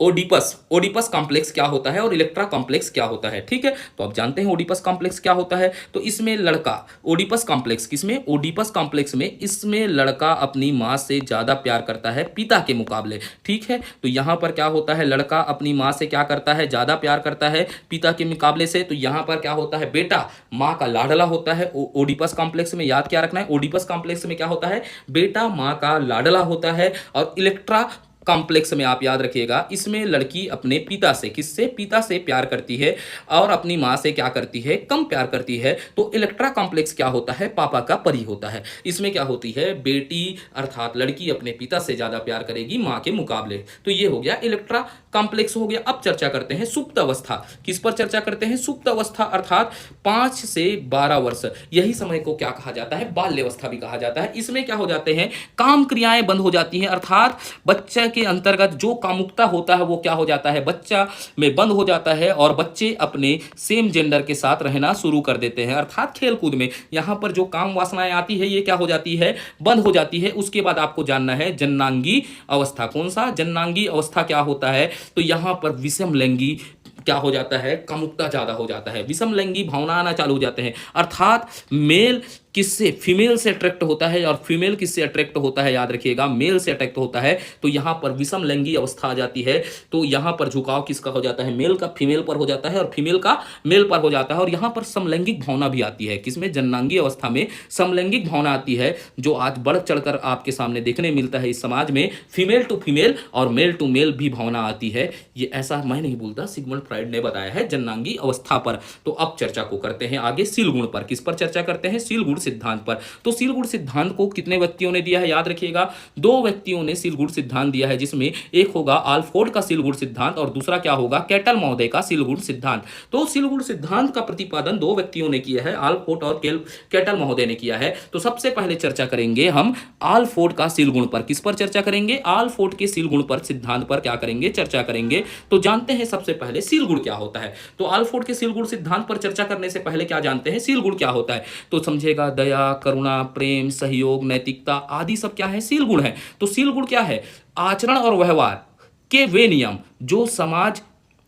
ओडिपस कॉम्प्लेक्स क्या होता है और इलेक्ट्रा कॉम्प्लेक्स क्या होता है, ठीक है। तो आप जानते हैं ओडिपस कॉम्प्लेक्स क्या होता है। तो इसमें लड़का, ओडिपस कॉम्प्लेक्स किसमें, ओडिपस कॉम्प्लेक्स में, इसमें लड़का अपनी मां से ज्यादा प्यार करता है पिता के मुकाबले, ठीक है। तो यहां पर क्या होता है, लड़का अपनी मां से क्या करता है, ज्यादा प्यार करता है पिता के मुकाबले से। तो यहां पर क्या होता है, बेटा मां का लाडला होता है। ओडिपस कॉम्प्लेक्स में याद क्या रखना है, ओडिपस कॉम्प्लेक्स में क्या होता है, बेटा मां का लाडला होता है। और इलेक्ट्रा कॉम्प्लेक्स में आप याद रखिएगा, इसमें लड़की अपने पिता से, किससे, पिता से प्यार करती है और अपनी मां से क्या करती है, कम प्यार करती है। तो इलेक्ट्रा कॉम्प्लेक्स क्या होता है, पापा का परी होता है। इसमें क्या होती है, बेटी अर्थात लड़की अपने पिता से ज्यादा प्यार करेगी मां के मुकाबले। तो ये हो गया इलेक्ट्रा कॉम्प्लेक्स हो गया। अब चर्चा करते हैं सुप्त अवस्था। किस पर चर्चा करते हैं? सुप्त अवस्था अर्थात 5 से 12 वर्ष, यही समय को क्या कहा जाता है? बाल्यावस्था भी कहा जाता है। इसमें क्या हो जाते हैं? काम क्रियाएं बंद हो जाती हैं, अर्थात बच्चे के अंतर्गत जो कामुकता होता है वो क्या हो जाता है? बच्चा में बंद हो जाता है और बच्चे अपने सेम जेंडर के साथ रहना शुरू कर देते हैं, अर्थात खेलकूद में यहां पर जो काम वासनाएं आती है ये क्या हो जाती है? बंद हो जाती है। उसके बाद आपको जानना है जननांगी अवस्था। कौन सा? जननांगी अवस्था क्या होता है? तो यहां पर विषम लैंगी क्या हो जाता है? कामुकता ज्यादा हो जाता है, विषम लैंगी भावना आना चालू हो जाते हैं, अर्थात मेल किससे? फीमेल से अट्रैक्ट होता है और फीमेल किससे अट्रैक्ट होता है? याद रखिएगा, मेल से अट्रैक्ट होता है। तो यहां पर विषम लैंगी अवस्था आ जाती है। तो यहां पर झुकाव किसका हो जाता है? मेल का फीमेल पर हो जाता है और फीमेल का मेल पर हो जाता है। और यहां पर समलैंगिक भावना भी आती है। किसमें? जननांगी अवस्था में समलैंगिक भावना आती है, जो आज बढ़ चढ़कर आपके सामने देखने मिलता है इस समाज में। फीमेल टू फीमेल और मेल टू मेल भी भावना आती है। ये ऐसा मैं नहीं बोलता, सिगमंड फ्राइड ने बताया है जननांगी अवस्था पर। तो अब चर्चा को करते हैं आगे सील गुण पर। किस पर चर्चा करते हैं? सील गुण सिद्धांत पर। तो सील गुण सिद्धांत को कितने व्यक्तियों ने दिया है? याद रखिएगा, 2 व्यक्तियों ने सील गुण सिद्धांत दिया है, जिसमें एक होगा आल्फोर्ड का सील गुण सिद्धांत और दूसरा क्या होगा? कैटल महोदय का सील गुण सिद्धांत। तो सील गुण सिद्धांत का प्रतिपादन 2 व्यक्तियों ने किया है, आल्फोर्ड और कैटल महोदय ने किया है। तो सबसे पहले चर्चा करेंगे हम आल्फोर्ड का सील गुण पर। किस पर चर्चा करेंगे? आल्फोर्ड के सील गुण पर, सिद्धांत पर क्या करेंगे? चर्चा करेंगे। तो जानते हैं सबसे पहले सील गुण क्या होता है। तो आल्फोर्ड के सील गुण सिद्धांत पर चर्चा करने से पहले क्या जानते हैं? सील गुण क्या होता है? तो समझेगा, दया, करुणा, प्रेम, सहयोग, नैतिकता आदि सब क्या है? सील गुण है। तो सील गुण क्या है? आचरण और व्यवहार के वे नियम जो समाज,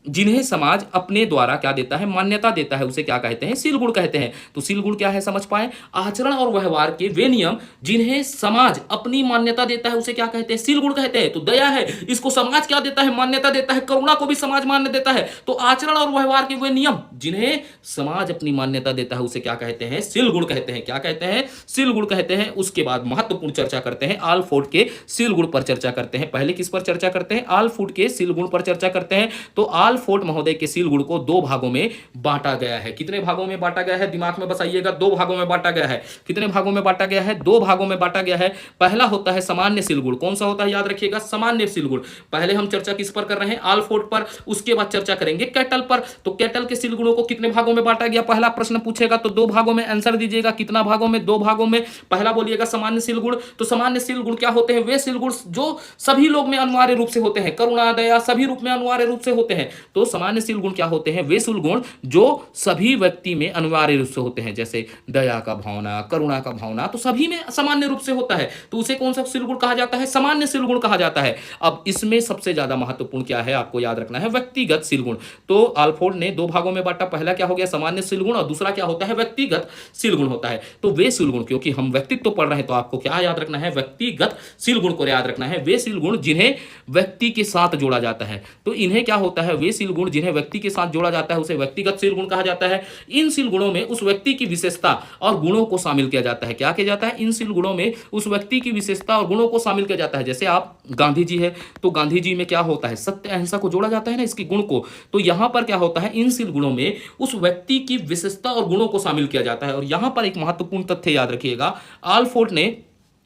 जिन्हें समाज अपने द्वारा क्या देता है? मान्यता देता है, उसे क्या कहते हैं? सील गुण कहते हैं। तो सील गुण क्या है समझ पाए? आचरण और व्यवहार के वे नियम जिन्हें समाज अपनी मान्यता देता है, उसे क्या कहते हैं? सील गुण कहते हैं। तो दया है, इसको समाज क्या देता है? मान्यता देता है। करुणा को भी समाज मान्य देता है। तो आचरण और व्यवहार के वे नियम जिन्हें समाज अपनी मान्यता देता है, उसे क्या कहते हैं? सील गुण कहते हैं। क्या कहते हैं? सील गुण कहते हैं। उसके बाद महत्वपूर्ण चर्चा करते हैं आल्फोर्ड के सील गुण पर चर्चा करते हैं। पहले किस पर चर्चा करते हैं? आल्फोर्ड के सील गुण पर चर्चा करते हैं। तो आल्फोर्ड महोदय के सील गुण को 2 भागों में बांटा गया है। कितने भागों में बांटा गया है? दिमाग में बसाइएगा, 2 भागों में बांटा गया है। कितने भागों में बांटा गया है? 2 भागों में बांटा गया है। पहला होता है सामान्य सील गुण। कौन सा होता है? याद रखिएगा, सामान्य सील गुण। पहले हम चर्चा किस पर कर रहे हैं? आल्फोर्ड पर। उसके बाद चर्चा करेंगे कैटल पर। तो कैटल के सील गुणों को कितने भागों में बांटा गया? पहला प्रश्न पूछेगा तो 2 भागों में आंसर दीजिएगा। कितना भागों में? 2 भागों में। पहला बोलिएगा सामान्य सील गुण। तो सामान्य सील गुण क्या होते हैं? वे सील गुण जो सभी लोग में अनिवार्य रूप से होते हैं, करुणा, दया सभी रूप में अनिवार्य रूप से होते हैं। तो सामान्य सील गुण क्या होते हैं? वे सील गुण जो सभी व्यक्ति में अनिवार्य रूप से होते हैं, जैसे दया का भावना, करुणा का भावना, तो सभी में सामान्य रूप से होता है। तो उसे कौन सा सील गुण कहा जाता है? सामान्य सील गुण कहा जाता है। अब इसमें सबसे ज्यादा महत्वपूर्ण क्या है आपको याद रखना है? व्यक्तिगत सील गुण। तो आल्फोर्ड ने 2 भागों में बांटा। पहला क्या हो गया? सामान्य सील गुण और दूसरा क्या होता है? व्यक्तिगत सील गुण होता है। तो वे सील गुण, क्योंकि हम व्यक्तित्व पढ़ रहे हैं तो आपको क्या याद रखना है? व्यक्तिगत सील गुण को याद रखना है। वे सील गुण जिन्हें व्यक्ति के साथ जोड़ा जाता है। तो इन्हें क्या होता है? वे सील गुण जिन्हें व्यक्ति के साथ जोड़ा जाता है उसे व्यक्तिगत सील गुण कहा जाता है। इन सील गुणों में उस व्यक्ति की विशेषता और गुणों को शामिल किया जाता है। क्या किया जाता है? इन सील गुणों में उस व्यक्ति की विशेषता और गुणों को शामिल किया जाता है। जैसे आप गांधी जी है तो गांधी जी में क्या होता है? सत्य अहिंसा को जोड़ा जाता है ना, इसके गुण को। तो यहां पर क्या होता है? इन सील गुणों में उस व्यक्ति की विशेषता और गुणों को शामिल किया जाता है। और यहां पर एक महत्वपूर्ण तथ्य याद रखिएगा, आल्फोर्ड ने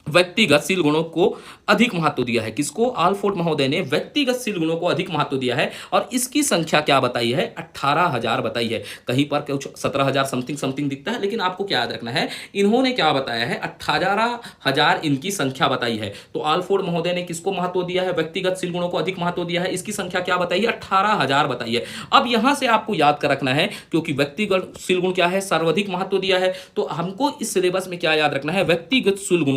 व्यक्तिगत सील गुणों को अधिक महत्व दिया है। किसको? आल्फोर्ड महोदय ने व्यक्तिगत सील गुणों को अधिक महत्व दिया है। और इसकी संख्या क्या बताई है? 18,000 बताई है। कहीं पर कुछ 17,000 समथिंग समथिंग दिखता है, लेकिन आपको क्या याद रखना है? इन्होंने क्या बताया है? 18,000 इनकी संख्या बताई है। तो आल्फोर्ड महोदय ने किसको महत्व दिया है? व्यक्तिगत सील गुणों को अधिक महत्व दिया है। इसकी संख्या क्या बताई है? 18,000 बताई है। अब यहां से आपको याद कर रखना है, क्योंकि व्यक्तिगत सील गुण क्या है? सर्वाधिक महत्व दिया है। तो हमको इस सिलेबस में क्या याद रखना है? व्यक्तिगत सील गुण।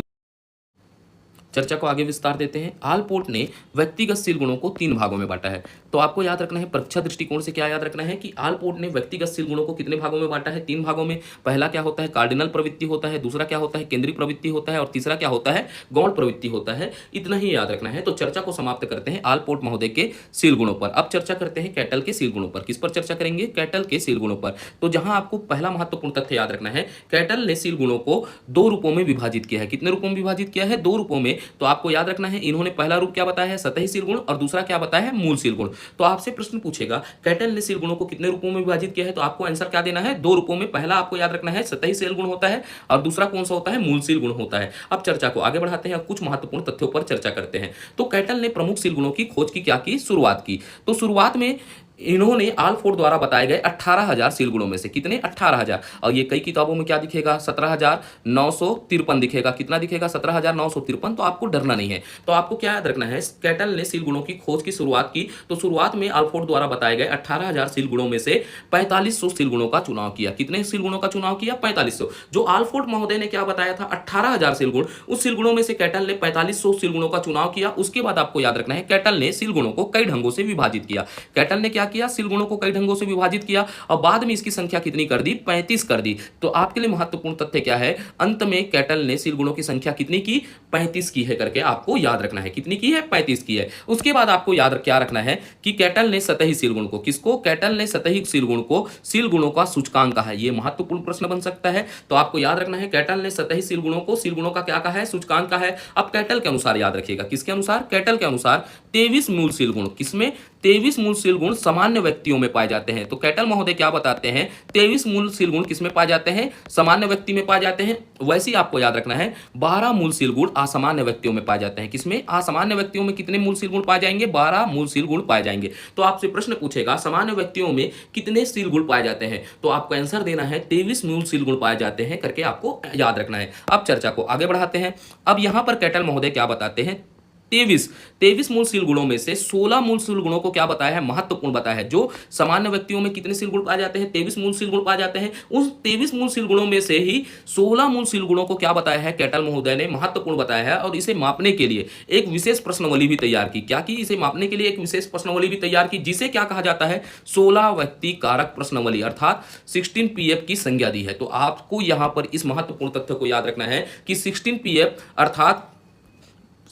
चर्चा को आगे विस्तार देते हैं। आल्फोर्ड ने व्यक्तिगत सील गुणों को 3 भागों में बांटा है। तो आपको याद रखना है, परीक्षा दृष्टिकोण से क्या याद रखना है कि आल्फोर्ड ने व्यक्तिगत सील गुणों को कितने भागों में बांटा है? 3 भागों में। पहला क्या होता है? कार्डिनल प्रवृत्ति होता है, दूसरा क्या होता है? केंद्रीय प्रवृत्ति होता है, और तीसरा क्या होता है? गौण प्रवृत्ति होता है। इतना ही याद रखना है। तो चर्चा को समाप्त करते हैं आल्फोर्ड महोदय के सील गुणों पर। अब चर्चा करते हैं कैटल के सील गुणों पर। किस पर चर्चा करेंगे? कैटल के सील गुणों पर। तो जहां आपको पहला महत्वपूर्ण तथ्य याद रखना है, कैटल ने सील गुणों को 2 रूपों में विभाजित किया है। कितने रूपों में विभाजित किया है? 2 रूपों में। तो आपको याद रखना है इन्होंने पहला रूप क्या बताया है, सतही शील गुण, और दूसरा क्या बताया है, मूल शील गुण। तो आपसे प्रश्न पूछेगा कैटल ने शील गुणों को कितने रूपों में विभाजित किया है, तो आपको आंसर क्या देना है, 2 रूपों में। पहला आपको याद रखना है सतही शील गुण होता है और दूसरा कौन सा होता है, मूल शील गुण होता है। अब चर्चा को आगे बढ़ाते हैं, कुछ महत्वपूर्ण तथ्यों पर चर्चा करते हैं। तो कैटल ने प्रमुख शील गुणों की खोज की क्या की, शुरुआत की। तो शुरुआत में इन्होंने आलफोर्ड द्वारा बताए गए 18,000 शील गुणों में से कितने, 18,000, और ये कई किताबों में क्या दिखेगा, 17,953 दिखेगा। कितना दिखेगा, 17,953। तो आपको डरना नहीं है। तो आपको क्या याद रखना है, कैटल ने शील गुणों की खोज की शुरुआत की। तो शुरुआत में आलफोर्ड द्वारा बताए गए 18,000 शील गुणों में से 4500 शील गुणों का चुनाव किया। कितने शील गुणों का चुनाव किया, 4500। जो आलफोर्ड महोदय ने क्या बताया था, 18,000 शील गुण, उस शील गुणों में से कैटल ने 4500 शील गुणों का चुनाव किया। उसके बाद आपको याद रखना है कैटल ने शील गुणों को कई ढंगों से विभाजित किया। कैटल ने क्या किया, शील गुणों को कई ढंगों से विभाजित किया और बाद में इसकी संख्या कितनी कर दी, 35 कर दी। तो आपके लिए महत्वपूर्ण तथ्य क्या है, अंत में कैटल ने शील गुणों की संख्या कितनी की, 35 की है करके आपको याद रखना है। कितनी की है, 35 की है। उसके बाद आपको याद क्या रखना है कि कैटल ने सतही शील गुण को, किसको, कैटल ने सतही शील गुण को शील गुणों का सूचकांक कहा है। यह महत्वपूर्ण प्रश्न बन सकता है। तो आपको याद रखना है कैटल ने सतही शील गुणों को शील गुणों का क्या कहा है, सूचकांक का है। अब कैटल के अनुसार याद रखिएगा, किसके अनुसार, कैटल के अनुसार 23 मूल शील गुण, किसमें, 23 मूल शील गुण सामान्य व्यक्तियों में पाए जाते हैं। तो कैटल महोदय क्या बताते हैं, 23 मूल शील गुण किसमें पाए जाते हैं, सामान्य व्यक्ति में पाए जाते हैं। वैसे ही आपको याद रखना है 12 मूल शील गुण असामान्य व्यक्तियों में पाए जाते हैं। किसमें, असामान्य व्यक्तियों में कितने मूल शील गुण पाए जाएंगे, 12 मूल शील गुण पाए जाएंगे। तो आपसे प्रश्न पूछेगा सामान्य व्यक्तियों में कितने शील गुण पाए जाते हैं, तो आपको आंसर देना है 23 मूल शील गुण पाए जाते हैं करके आपको याद रखना है। अब चर्चा को आगे बढ़ाते हैं। अब यहां पर कैटल महोदय क्या बताते हैं, 23 मूल शील गुणों में से 16 मूल शील गुणों को क्या बताया है, महत्वपूर्ण बताया है। जो सामान्य व्यक्तियों में कितने शील गुण पाए जाते हैं, 23 मूल शील गुण पाए जाते हैं। उस 23 मूल शील गुणों में से ही 16 मूल शील गुणों को क्या बताया है, कैटल महोदय ने महत्वपूर्ण बताया है। और इसे मापने के लिए एक विशेष प्रश्नावली भी तैयार की। क्या की, इसे मापने के लिए एक विशेष प्रश्नावली भी तैयार की, जिसे क्या कहा जाता है, 16 व्यक्ति कारक प्रश्नावली अर्थात 16 पीएफ की संज्ञा दी है। तो आपको यहां पर इस महत्वपूर्ण तथ्य को याद रखना है कि 16 पीएफ अर्थात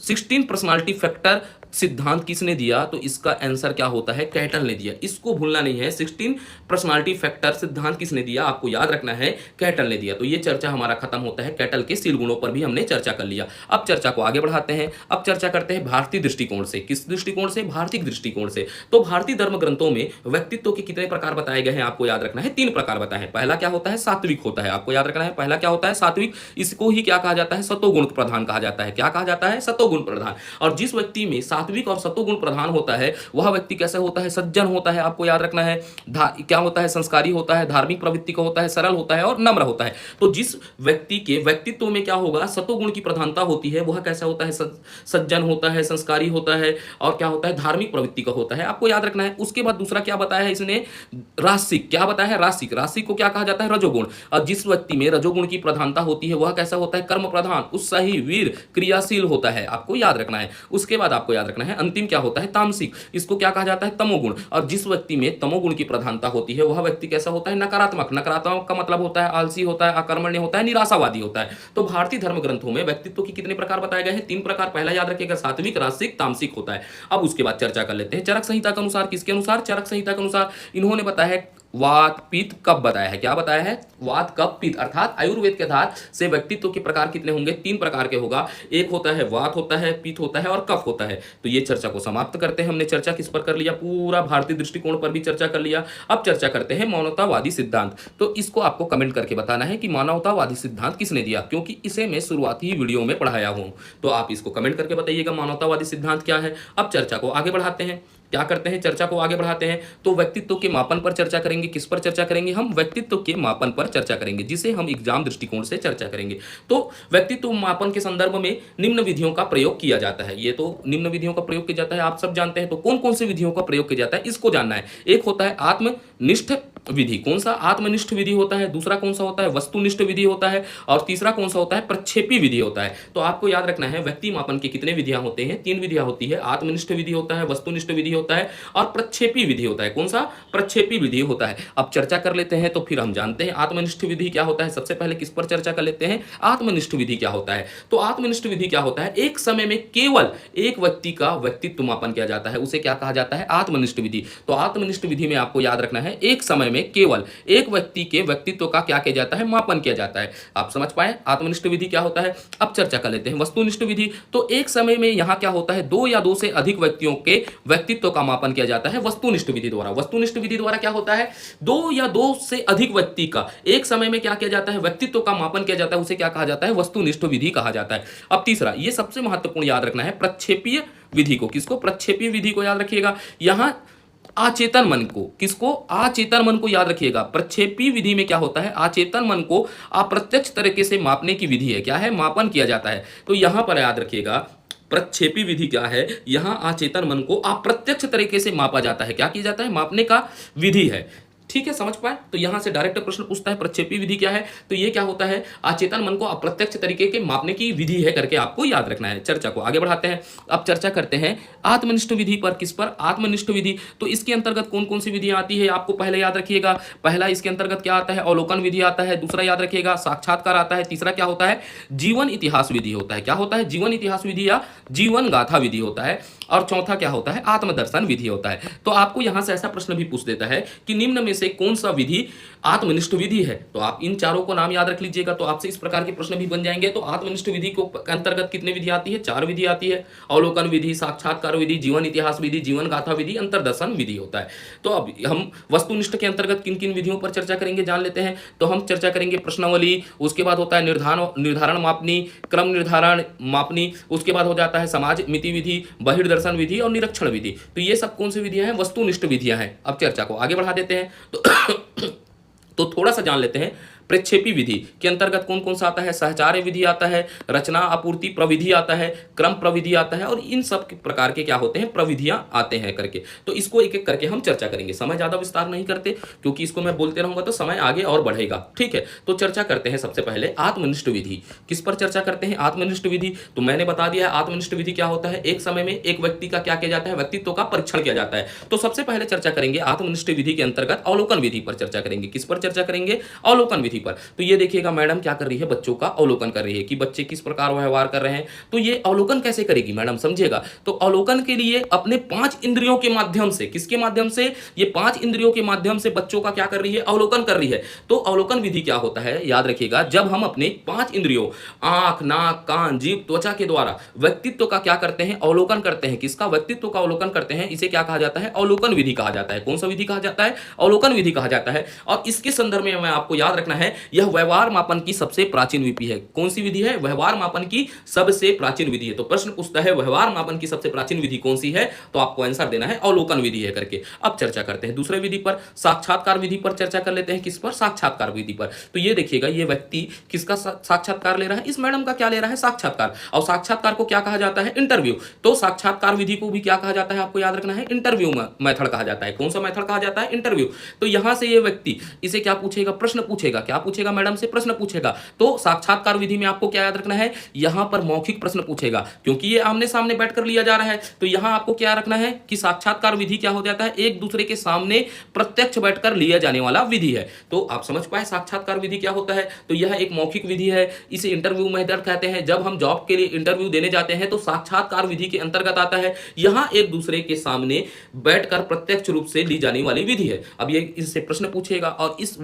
16 पर्सनालिटी फैक्टर सिद्धांत किसने दिया, तो इसका आंसर क्या होता है, कैटल ने दिया। इसको भूलना नहीं है, 16 पर्सनालिटी फैक्टर सिद्धांत किसने दिया, आपको याद रखना है कैटल ने दिया। तो ये चर्चा हमारा खत्म होता है, कैटल के शील गुणों पर भी हमने चर्चा कर लिया। अब चर्चा को आगे बढ़ाते हैं। अब चर्चा करते हैं भारतीय दृष्टिकोण से। किस दृष्टिकोण से, भारतीय दृष्टिकोण से। तो भारतीय धर्म ग्रंथों में व्यक्तित्व के कितने प्रकार बताए गए हैं, आपको याद रखना है 3 प्रकार बताए हैं। पहला क्या होता है, सात्विक होता है। आपको याद रखना है पहला क्या होता है, सात्विक। इसको ही क्या कहा जाता है, सतोगुण प्रधान कहा जाता है। क्या कहा जाता है, सतोगुण प्रधान। और जिस व्यक्ति में सात्विक और सतोगुण प्रधान होता है वह व्यक्ति कैसा होता है, सज्जन होता है। आपको याद रखना है क्या होता है, संस्कारी होता है, धार्मिक प्रवृत्ति का होता है, सरल होता है और नम्र होता है। तो जिस व्यक्ति के व्यक्तित्व में क्या होगा, सतोगुण की प्रधानता होती है, वह कैसा होता है, सज्जन होता है, संस्कारी होता है और क्या होता है, धार्मिक प्रवृत्ति का होता है। आपको याद रखना है। उसके बाद दूसरा क्या बताया है इसने, रासिक। क्या बताया है, रासिक। रासिक को क्या कहा जाता है, रजोगुण। और जिस व्यक्ति में रजोगुण की प्रधानता होती है वह कैसा होता है, कर्म प्रधान, उत्साही, वीर, क्रियाशील होता है। आपको याद रखना है। उसके बाद आपको याद रखना है अंतिम क्या होता है, तामसिक। इसको क्या कहा जाता है, तमोगुण। और जिस व्यक्ति में तमोगुण की प्रधानता होती है वह व्यक्ति कैसा होता है, नकारात्मक। नकारात्मक का मतलब होता है आलसी होता है, अकर्मण्य होता है, निराशावादी होता है। तो भारतीय धर्म ग्रंथों में व्यक्तित्व के कितने प्रकार बताए गए हैं, 3 प्रकार। पहला याद रखिएगा, सात्विक, रासिक, तामसिक होता है। अब उसके बाद चर्चा कर लेते हैं चरक संहिता के अनुसार। किसके अनुसार, चरक संहिता के अनुसार इन्होंने बताया है वात, पित्त, कफ बताया है। क्या बताया है, वात, कफ, पित्त। अर्थात आयुर्वेद के आधार से व्यक्तित्व के प्रकार कितने होंगे, 3 प्रकार के होगा। एक होता है वात होता है, पित्त होता है और कफ होता है। तो ये चर्चा को समाप्त करते हैं। हमने चर्चा किस पर कर लिया, पूरा भारतीय दृष्टिकोण पर भी चर्चा कर लिया। अब चर्चा करते हैं मानवतावादी सिद्धांत। तो इसको आपको कमेंट करके बताना है कि मानवतावादी सिद्धांत किसने दिया, क्योंकि इसे मैं शुरुआती वीडियो में पढ़ाया हूं। तो आप इसको कमेंट करके बताइएगा मानवतावादी सिद्धांत क्या है। अब चर्चा को आगे बढ़ाते हैं। क्या करते हैं, चर्चा को आगे बढ़ाते हैं। तो व्यक्तित्व के मापन पर चर्चा करेंगे। किस पर चर्चा करेंगे, हम व्यक्तित्व के मापन पर चर्चा करेंगे, जिसे हम एग्जाम दृष्टिकोण से चर्चा करेंगे। तो व्यक्तित्व मापन के संदर्भ में निम्न विधियों का प्रयोग किया जाता है। ये तो निम्न विधियों का प्रयोग किया जाता है, आप सब जानते हैं। तो कौन कौन सी विधियों का प्रयोग किया जाता है, इसको जानना है। एक होता है आत्मनिष्ठ विधि। कौन सा, आत्मनिष्ठ विधि होता है। दूसरा कौन सा होता है, वस्तुनिष्ठ विधि होता है। और तीसरा कौन सा होता है, प्रक्षेपी विधि होता है। तो आपको याद रखना है व्यक्ति मापन की कितने विधियां होते हैं, 3 विधियां होती है। आत्मनिष्ठ विधि होता है, वस्तुनिष्ठ विधि होता है और प्रक्षेपी विधि होता है। कौन सा, प्रक्षेपी विधि होता है। अब चर्चा कर लेते हैं, तो फिर हम जानते हैं आत्मनिष्ठ विधि क्या होता है। सबसे पहले किस पर चर्चा कर लेते हैं, आत्मनिष्ठ विधि क्या होता है। तो आत्मनिष्ठ विधि क्या होता है, एक समय में केवल एक व्यक्ति का व्यक्तित्व मापन किया जाता है, उसे क्या कहा जाता है, आत्मनिष्ठ विधि। तो आत्मनिष्ठ विधि में आपको याद रखना है एक समय में केवल एक व्यक्ति के व्यक्तित्व का क्या किया जाता है, मापन किया जाता है। आप समझ पाए आत्मनिष्ठ विधि क्या होता है। अब चर्चा कर लेते हैं वस्तुनिष्ठ विधि। तो एक समय में यहां क्या होता है, दो या दो से अधिक व्यक्तियों के व्यक्तित्व का मापन किया जाता है वस्तुनिष्ठ विधि द्वारा। वस्तुनिष्ठ विधि द्वारा क्या होता है, दो या दो से अधिक व्यक्ति का एक समय में क्या किया जाता है, व्यक्तित्व का मापन किया जाता है, उसे क्या कहा जाता है, वस्तुनिष्ठ विधि कहा जाता है। अब तीसरा, ये सबसे महत्वपूर्ण याद रखना है, प्रक्षेपीय विधि को। किसको, प्रक्षेपीय विधि को याद रखिएगा। यहां अचेतन मन को, किसको, अचेतन मन को याद रखिएगा। प्रक्षेपी विधि में क्या होता है, अचेतन मन को अप्रत्यक्ष तरीके से मापने की विधि है। क्या है, मापन किया जाता है। तो यहां पर याद रखिएगा प्रक्षेपी विधि क्या है, यहां अचेतन मन को अप्रत्यक्ष तरीके से मापा जाता है। क्या किया जाता है, मापने का विधि है। ठीक है, समझ पाए। तो यहां से डायरेक्ट प्रश्न पूछता है प्रक्षेपी विधि क्या है, तो ये क्या होता है, अचेतन मन को अप्रत्यक्ष तरीके के मापने की विधि है करके आपको याद रखना है। चर्चा को आगे बढ़ाते हैं। अब चर्चा करते हैं आत्मनिष्ठ विधि पर। किस पर, आत्मनिष्ठ विधि। तो इसके अंतर्गत कौन कौन सी विधियां आती है, आपको पहले याद रखिएगा। पहला इसके अंतर्गत क्या आता है, अवलोकन विधि आता है। दूसरा याद रखिएगा साक्षात्कार आता है। तीसरा क्या होता है, जीवन इतिहास विधि होता है। क्या होता है, जीवन इतिहास विधि या जीवन गाथा विधि होता है। और चौथा क्या होता है, आत्मदर्शन विधि होता है। तो आपको यहां से ऐसा प्रश्न भी पूछ देता है कि निम्न में से कौन सा विधि आत्मनिष्ठ विधि है। तो आप इन चारों को नाम याद रख लीजिएगा, तो आपसे इस प्रकार के प्रश्न भी बन जाएंगे। तो आत्मनिष्ठ विधि को अंतर्गत कितने विधि आती है, चार विधि आती है। अवलोकन विधि, साक्षात्कार विधि, जीवन इतिहास विधि, जीवन गाथा विधि, अंतर्दर्शन विधि होता है। तो अब हम वस्तुनिष्ठ के अंतर्गत किन किन विधियों पर चर्चा करेंगे जान लेते हैं। तो हम चर्चा करेंगे प्रश्नावली, उसके बाद होता है निर्धारण मापनी, क्रम निर्धारण मापनी, उसके बाद हो जाता है समाज मिति विधि, बहिर्दर्शन विधि और निरीक्षण विधि। तो ये सब कौन सी विधियां हैं, वस्तुनिष्ठ विधियां हैं। अब चर्चा को आगे बढ़ा देते हैं। तो थोड़ा सा जान लेते हैं प्रक्षेपी विधि के अंतर्गत कौन कौन सा आता है, सहचार्य विधि आता है, रचना आपूर्ति प्रविधि आता है, क्रम प्रविधि आता है, और इन सब प्रकार के क्या होते हैं, प्रविधियां आते हैं करके। तो इसको एक एक करके हम चर्चा करेंगे। समय ज्यादा विस्तार नहीं करते क्योंकि इसको मैं बोलते रहूंगा तो समय आगे और बढ़ेगा। ठीक है, तो चर्चा करते हैं सबसे पहले आत्मनिष्ठ विधि। किस पर चर्चा करते हैं, आत्मनिष्ठ विधि। तो मैंने बता दिया है आत्मनिष्ठ विधि क्या होता है, एक समय में एक व्यक्ति का क्या किया जाता है, व्यक्तित्व का परीक्षण किया जाता है। तो सबसे पहले चर्चा करेंगे आत्मनिष्ठ विधि के अंतर्गत अवलोकन विधि पर चर्चा करेंगे। किस पर चर्चा करेंगे, अवलोकन विधि पर। तो ये देखिएगा मैडम क्या कर रही है, बच्चों का अवलोकन कर रही है कि बच्चे किस प्रकार व्यवहार कर रहे हैं। तो ये अवलोकन कैसे करेगी मैडम, समझिएगा। तो अवलोकन के लिए अपने 5 इंद्रियों के माध्यम से, किसके माध्यम से, ये 5 इंद्रियों के माध्यम से बच्चों का क्या कर रही है, अवलोकन कर रही है। तो अवलोकन विधि क्या होता है, याद रखिएगा, जब हम अपने 5 इंद्रियों आंख, नाक, कान, जीभ, त्वचा के द्वारा व्यक्तित्व का क्या करते हैं, अवलोकन करते हैं। किसका, व्यक्तित्व का अवलोकन करते हैं। इसे क्या कहा जाता है, अवलोकन विधि कहा जाता है। कौन सा विधि कहा जाता है, अवलोकन विधि कहा जाता है। और इसके संदर्भ में मैं आपको याद रखना है, यह व्यवहार मापन की सबसे प्राचीन विधि है। कौन सी विधि है, व्यवहार मापन की सबसे प्राचीन विधि है। तो प्रश्न पूछता है व्यवहार मापन की सबसे प्राचीन विधि कौन सी है, तो आपको आंसर देना है अवलोकन विधि है करके। अब चर्चा करते हैं दूसरे विधि पर, साक्षात्कार विधि पर चर्चा कर लेते हैं। किस पर, साक्षात्कार विधि पर। तो ये देखिएगा, ये व्यक्ति किसका साक्षात्कार ले रहा है, इस मैडम का क्या ले रहा है, साक्षात्कार। और साक्षात्कार को क्या कहा जाता है, इंटरव्यू। तो साक्षात्कार विधि को भी क्या कहा जाता है, आपको याद रखना है, इंटरव्यू मेथड कहा जाता है। कौन सा मेथड कहा जाता है, इंटरव्यू। तो यहां से ये व्यक्ति इसे क्या पूछेगा, प्रश्न पूछेगा। क्या पूछेगा, मैडम से प्रश्न पूछेगा। तो साक्षात्कार विधि में आपको क्या याद रखना है, यहां पर मौखिक प्रश्न पूछेगा, क्योंकि ये आमने सामने बैठकर लिया जा रहा है। तो यहां आपको क्या रखना है कि साक्षात्कार विधि क्या हो जाता है, एक दूसरे के सामने प्रत्यक्ष बैठकर लिया जाने वाला विधि है। तो आप समझ पाए साक्षात्कार विधि क्या होता है। तो यह एक मौखिक विधि है, इसे इंटरव्यू मेथड कहते हैं। जब हम जॉब के लिए इंटरव्यू देने जाते हैं तो साक्षात्कार विधि के अंतर्गत आता है। यहां एक दूसरे के सामने बैठकर प्रत्यक्ष रूप से ली जाने वाली विधि है। अब ये इससे प्रश्न पूछेगा और इस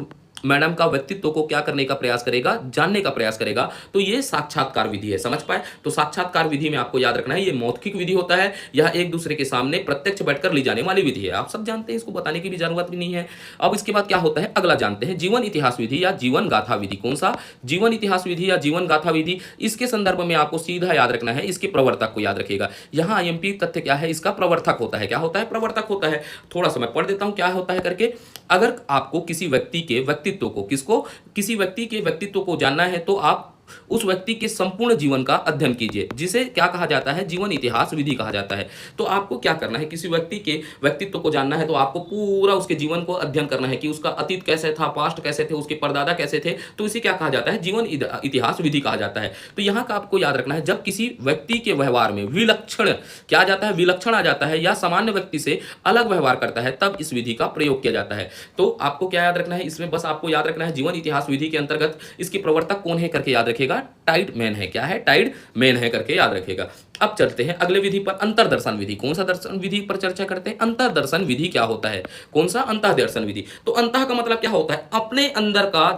मैडम का व्यक्तित्व को क्या करने का प्रयास करेगा, जानने का प्रयास करेगा। तो ये साक्षात्कार विधि है, समझ पाए। तो साक्षात्कार विधि में आपको याद रखना है, ये मौखिक विधि होता है, यह एक दूसरे के सामने प्रत्यक्ष बैठकर ली जाने वाली विधि है। आप सब जानते हैं, इसको बताने की भी जरूरत भी नहीं है। अब इसके बाद क्या होता है, अगला जानते हैं जीवन इतिहास विधि या जीवन गाथा विधि। कौन सा, जीवन इतिहास विधि या जीवन गाथा विधि। इसके संदर्भ में आपको सीधा याद रखना है, इसके प्रवर्तक को याद रखिएगा। यहाँ आईएमपी तथ्य क्या है, इसका प्रवर्तक होता है। क्या होता है, प्रवर्तक होता है। थोड़ा सा मैं पढ़ देता हूं क्या होता है करके। अगर आपको किसी व्यक्ति के व्यक्तित्व को, किसको, किसी व्यक्ति के व्यक्तित्व को जानना है तो आप उस व्यक्ति के संपूर्ण जीवन का अध्ययन कीजिए, जिसे क्या कहा जाता है, जीवन इतिहास विधि कहा जाता है। तो आपको क्या करना है, किसी व्यक्ति के व्यक्तित्व को जानना है तो आपको पूरा उसके जीवन को अध्ययन करना है कि उसका अतीत कैसे था, पास्ट कैसे थे, उसके परदादा कैसे थे। तो इसे क्या कहा जाता है, जीवन इतिहास विधि कहा जाता है। तो यहाँ का आपको याद रखना है, जब किसी व्यक्ति के व्यवहार में विलक्षण क्या आ जाता है, विलक्षण आ जाता है या सामान्य व्यक्ति से अलग व्यवहार करता है, तब इस विधि का प्रयोग किया जाता है। तो आपको क्या याद रखना है, इसमें बस आपको याद रखना है जीवन इतिहास विधि के अंतर्गत इसके प्रवर्तक कौन है करके याद रखिए। रखिएगा टाइड मैन है। क्या है? टाइड मैन है करके याद रखिएगा। अब चलते हैं अगले विधि पर, अंतर्दर्शन विधि। कौन सा दर्शन विधि पर चर्चा करते हैं? अंतर्दर्शन विधि क्या होता है? कौन सा? अंतर्दर्शन विधि। तो अंतः का मतलब क्या होता है? अपने अंदर का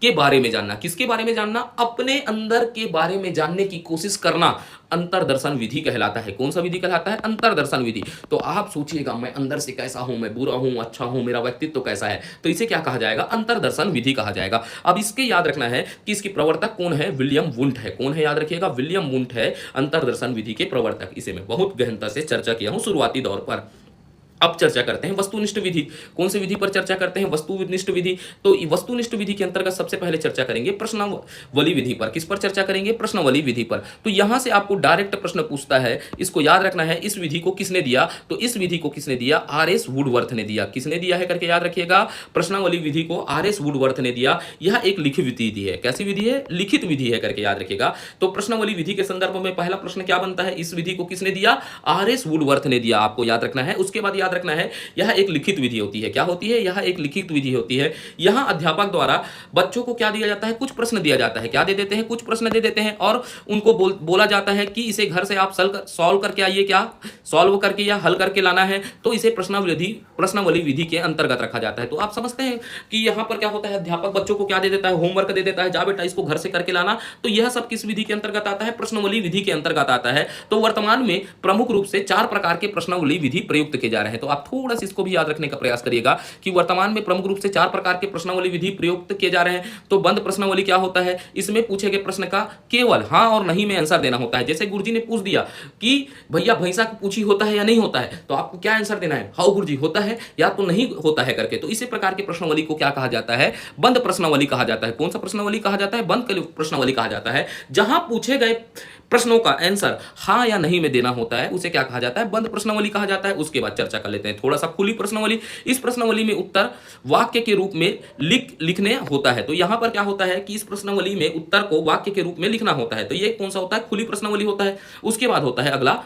के बारे में जानना। किसके बारे में जानना? अपने अंदर के बारे में जानने की कोशिश करना अंतर्दर्शन विधि कहलाता है। कौन सा विधि कहलाता है? अंतर्दर्शन विधि। तो आप सोचिएगा, मैं अंदर से कैसा हूं, मैं बुरा हूं, अच्छा हूं, मेरा व्यक्तित्व कैसा है, तो इसे क्या कहा जाएगा? अंतर्दर्शन विधि कहा जाएगा। अब इसके याद रखना है कि इसके प्रवर्तक कौन है? विलियम वुंट है। कौन है? याद रखिएगा, विलियम वुंट है अंतर्दर्शन विधि के प्रवर्तक। इसे मैं बहुत गहनता से चर्चा किया हूं शुरुआती दौर पर। अब चर्चा करते हैं वस्तुनिष्ठ विधि। कौन से विधि पर चर्चा करते हैं? वस्तुनिष्ठ विधि। तो वस्तुनिष्ठ विधि के अंतर्गत सबसे पहले चर्चा करेंगे प्रश्नावली विधि पर। किस पर चर्चा करेंगे? प्रश्नावली विधि पर। तो यहां से आपको डायरेक्ट प्रश्न पूछता है, इसको याद रखना है। इस विधि को किसने दिया? तो इस विधि को किसने दिया? आर.एस. वुडवर्थ ने दिया। किसने दिया है करके याद रखिएगा, प्रश्नावली विधि को आर.एस. वुडवर्थ ने दिया। यह एक लिखित विधि है। कैसी विधि है? लिखित विधि है करके याद रखिएगा। तो प्रश्नावली विधि के संदर्भ में पहला प्रश्न क्या बनता है? इस विधि को किसने दिया? आर.एस. वुडवर्थ ने दिया। आपको याद रखना है। उसके बाद याद रखना है, यह एक लिखित विधि होती है। क्या होती है? यह एक लिखित विधि होती है। यहां अध्यापक द्वारा बच्चों को क्या दिया जाता है? कुछ प्रश्न दिया जाता है। क्या दे देते हैं? कुछ प्रश्न दे देते हैं और उनको बोला जाता है कि इसे घर से आप सॉल्व करके आइए। क्या? सॉल्व करके या हल करके लाना है। तो इसे प्रश्नावली विधि के अंतर्गत रखा जाता है। तो आप समझते हैं कि यहां पर क्या होता है? अध्यापक बच्चों को क्या दे देता है? होमवर्क दे देता है, जा बेटा इसको घर से करके लाना। तो यह सब किस विधि के अंतर्गत आता है? प्रश्नावली विधि के अंतर्गत आता है। तो वर्तमान में प्रमुख रूप से 4 प्रकार के प्रश्नावली विधि प्रयुक्त किए जा रहे हैं। तो आप थोड़ा सा इसको भी याद रखने का प्रयास करिएगा कि वर्तमान में प्रमुख रूप से 4 प्रकार के प्रश्नावली विधि प्रयुक्त किए जा रहे हैं। तो बंद प्रश्नावली क्या होता है? इसमें पूछे गए प्रश्न का केवल हां और नहीं में आंसर देना होता है। जैसे गुरुजी ने पूछ दिया कि भैया भैंसा की पूछी होता है या नहीं होता है, तो आपको क्या आंसर देना है? हाउ गुरुजी, होता है या तो नहीं होता है करके। तो इसी प्रकार के प्रश्नावली को क्या कहा जाता है? बंद प्रश्नावली कहा जाता है। कौन सा प्रश्नावली कहा जाता है? बंद प्रश्नावली कहा जाता है। जहां पूछे गए प्रश्नों का आंसर हां या नहीं में देना होता है, उसे क्या कहा जाता है? बंद प्रश्नावली कहा जाता है। उसके बाद चर्चा कर लेते हैं थोड़ा सा खुली प्रश्नावली। इस प्रश्नावली में उत्तर वाक्य के रूप में लिखने होता है। तो यहां पर क्या होता है कि इस प्रश्नावली में उत्तर को वाक्य के रूप में लिखना होता है। तो ये कौन सा होता है? खुली प्रश्नावली होता है। उसके बाद होता है अगला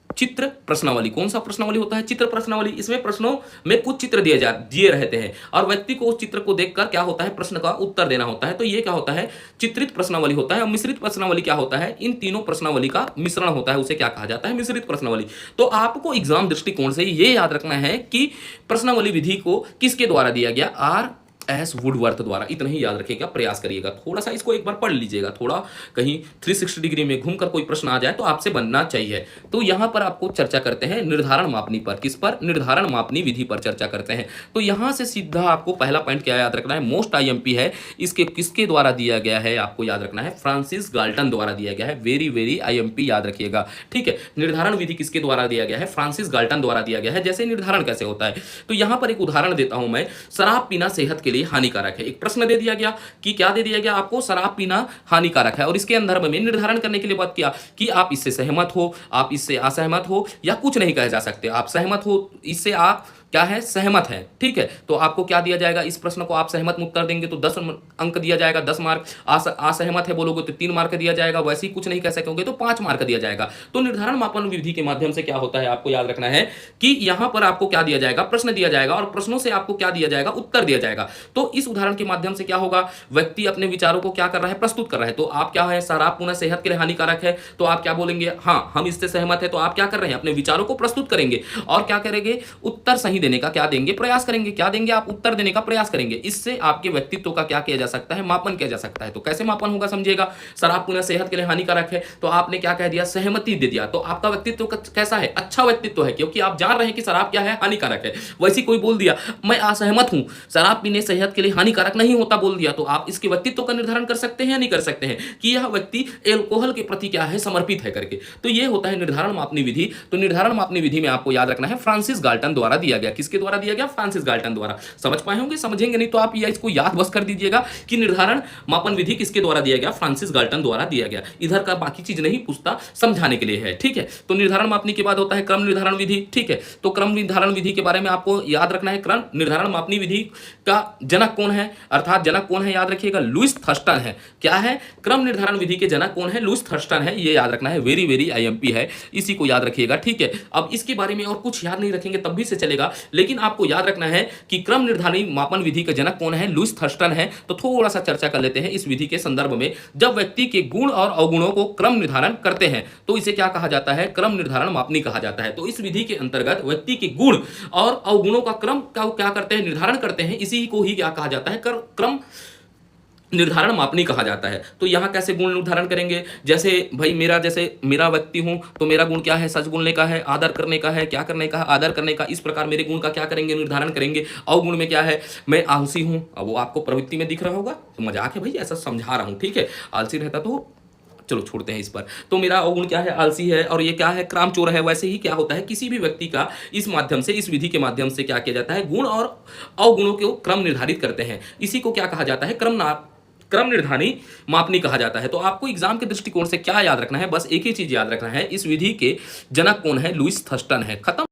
चित्र प्रश्नावली। कौन सा प्रश्नावली होता है? चित्र प्रश्नावली। इसमें प्रश्नों में कुछ चित्र दिए रहते हैं और व्यक्ति को उस चित्र को देखकर क्या होता है? प्रश्न का उत्तर देना होता है। तो ये क्या होता है? चित्रित प्रश्नावली होता है। और मिश्रित प्रश्नावली क्या होता है? इन तीनों प्रश्नावली का मिश्रण होता है। उसे क्या कहा जाता है? मिश्रित प्रश्नावली। तो आपको एग्जाम दृष्टिकोण से ये याद रखना है कि प्रश्नावली विधि को किसके द्वारा दिया गया? आर.एस. वुडवर्थ द्वारा। इतना ही याद रखिएगा, प्रयास करिएगा। थोड़ा सा इसको एक बार पढ़ लीजिएगा। थोड़ा कहीं 360 डिग्री में घूमकर कोई प्रश्न आ जाए तो आपसे बनना चाहिए। तो यहां पर आपको चर्चा करते हैं निर्धारण मापनी पर। किस पर? निर्धारण मापनी विधि पर चर्चा करते हैं। तो यहां से सीधा आपको पहला पॉइंट क्या याद रखना है? मोस्ट आईएमपी है। इसके किसके द्वारा दिया गया है? आपको याद रखना है फ्रांसिस गाल्टन द्वारा दिया गया है। वेरी वेरी आईएमपी याद रखिएगा। ठीक है, निर्धारण विधि किसके द्वारा दिया गया है? फ्रांसिस गाल्टन द्वारा दिया गया है। जैसे निर्धारण कैसे होता है, तो यहां पर एक उदाहरण देता हूं मैं। शराब पीना सेहत के लिए हानिकारक है। एक प्रश्न दे दिया गया कि क्या दे दिया गया आपको? शराब पीना हानिकारक है। और इसके संदर्भ में निर्धारण करने के लिए बात किया कि आप इससे सहमत हो, आप इससे असहमत हो, या कुछ नहीं कहे जा सकते। आप सहमत हो, इससे आप क्या है? सहमत है। ठीक है, तो आपको क्या दिया जाएगा? इस प्रश्न को आप सहमत में उत्तर देंगे तो 10 अंक दिया जाएगा, 10 मार्क। असहमत है बोलोगे तो 3 मार्क दिया जाएगा। वैसे ही कुछ नहीं कह सकोगे तो 5 मार्क दिया जाएगा। तो निर्धारण मापन विधि के माध्यम से क्या होता है? आपको याद रखना है कि यहां पर आपको क्या दिया जाएगा? प्रश्न दिया जाएगा और प्रश्नों से आपको क्या दिया जाएगा? उत्तर दिया जाएगा। तो इस उदाहरण के माध्यम से क्या होगा? व्यक्ति अपने विचारों को क्या कर रहा है? प्रस्तुत कर रहा है। तो आप क्या है? शराब पुनः सेहत के लिए हानिकारक है। तो आप क्या बोलेंगे? हाँ, हम इससे सहमत है। तो आप क्या कर रहे हैं? अपने विचारों को प्रस्तुत करेंगे और क्या करेंगे? उत्तर सही देने का क्या देंगे? प्रयास करेंगे। क्या देंगे? आप उत्तर देने का प्रयास करेंगे। इससे आपके व्यक्तित्व का क्या किया जा सकता है? मापन किया जा सकता है। तो कैसे मापन होगा समझिएगा। शराब पुनः सेहत के लिए हानिकारक है, तो आपने क्या कह दिया? सहमति दे दिया। तो आपका व्यक्तित्व कैसा है? अच्छा व्यक्तित्व है, क्योंकि आप जान रहे हैं कि शराब क्या है? हानिकारक है। वैसे कोई बोल दिया मैं असहमत हूं, शराब पीने सेहत के लिए हानिकारक नहीं होता, बोल दिया, तो आप इसके व्यक्तित्व का निर्धारण कर सकते हैं या नहीं कर सकते हैं कि यह व्यक्ति एल्कोहल के प्रति क्या है? समर्पित है करके। तो यह होता है निर्धारण मापनी विधि। तो निर्धारण मापनी विधि में आपको याद रखना है फ्रांसिस गाल्टन द्वारा दिया गया। किसके द्वारा दिया गया? फ्रांसिस गाल्टन द्वारा। समझ पाए होंगे? समझेंगे नहीं तो आप इसको याद बस कर दीजिएगा कि निर्धारण मापन विधि किसके द्वारा दिया गया? फ्रांसिस गाल्टन द्वारा दिया गया। इधर का बाकी चीज नहीं पूछता, समझाने के लिए है। ठीक है, तो निर्धारण मापनी के बाद होता है क्रम निर्धारण विधि। ठीक है, तो क्रम निर्धारण विधि के बारे में आपको याद रखना है। क्रम निर्धारण मापनी विधि का जनक कौन है? अर्थात जनक कौन है? याद रखिएगा, लुईस थर्स्टन है। क्या है? क्रम निर्धारण विधि के जनक कौन है? लुईस थर्स्टन है। ये याद रखना है, वेरी वेरी आईएमपी है, इसी को याद रखिएगा। ठीक है, अब इसके बारे में और कुछ याद नहीं रखेंगे तब भी से चलेगा लेकिन आपको याद रखना है कि क्रम निर्धारित मापन विधि का जनक कौन है, लुईस थर्स्टन है। तो थोड़ा सा चर्चा कर लेते हैं इस विधि के संदर्भ में। जब व्यक्ति के गुण और अवगुणों को क्रम निर्धारण करते हैं तो इसे क्या कहा जाता है, क्रम निर्धारण मापनी कहा जाता है। तो इस विधि के अंतर्गत व्यक्ति के गुण और अवगुणों का क्रम क्या करते हैं, निर्धारण करते हैं। इसी को ही क्या कहा जाता है, क्रम निर्धारण मापनी कहा जाता है। तो यहां कैसे गुण निर्धारण करेंगे, जैसे भाई मेरा व्यक्ति हूं तो मेरा गुण क्या है, सच बोलने का है, आदर करने का है, क्या करने का है, आदर करने का। इस प्रकार मेरे गुण का क्या करेंगे, निर्धारण करेंगे। अवगुण में क्या है, मैं आलसी हूं। अब वो आपको प्रवृत्ति में दिख रहा होगा, तो मजाक है भाई, ऐसा समझा रहा हूं, ठीक है। आलसी रहता तो चलो छोड़ते हैं इस पर। तो मेरा अवगुण क्या है, आलसी है, और ये क्या है, कामचोर है। वैसे ही क्या होता है, किसी भी व्यक्ति का इस माध्यम से, इस विधि के माध्यम से क्या किया जाता है, गुण और अवगुणों को क्रम निर्धारित करते हैं। इसी को क्या कहा जाता है, क्रम निर्धारित मापनी कहा जाता है। तो आपको एग्जाम के दृष्टिकोण से क्या याद रखना है, बस एक ही चीज याद रखना है, इस विधि के जनक कौन है, लुईस थर्स्टन है। खत्म।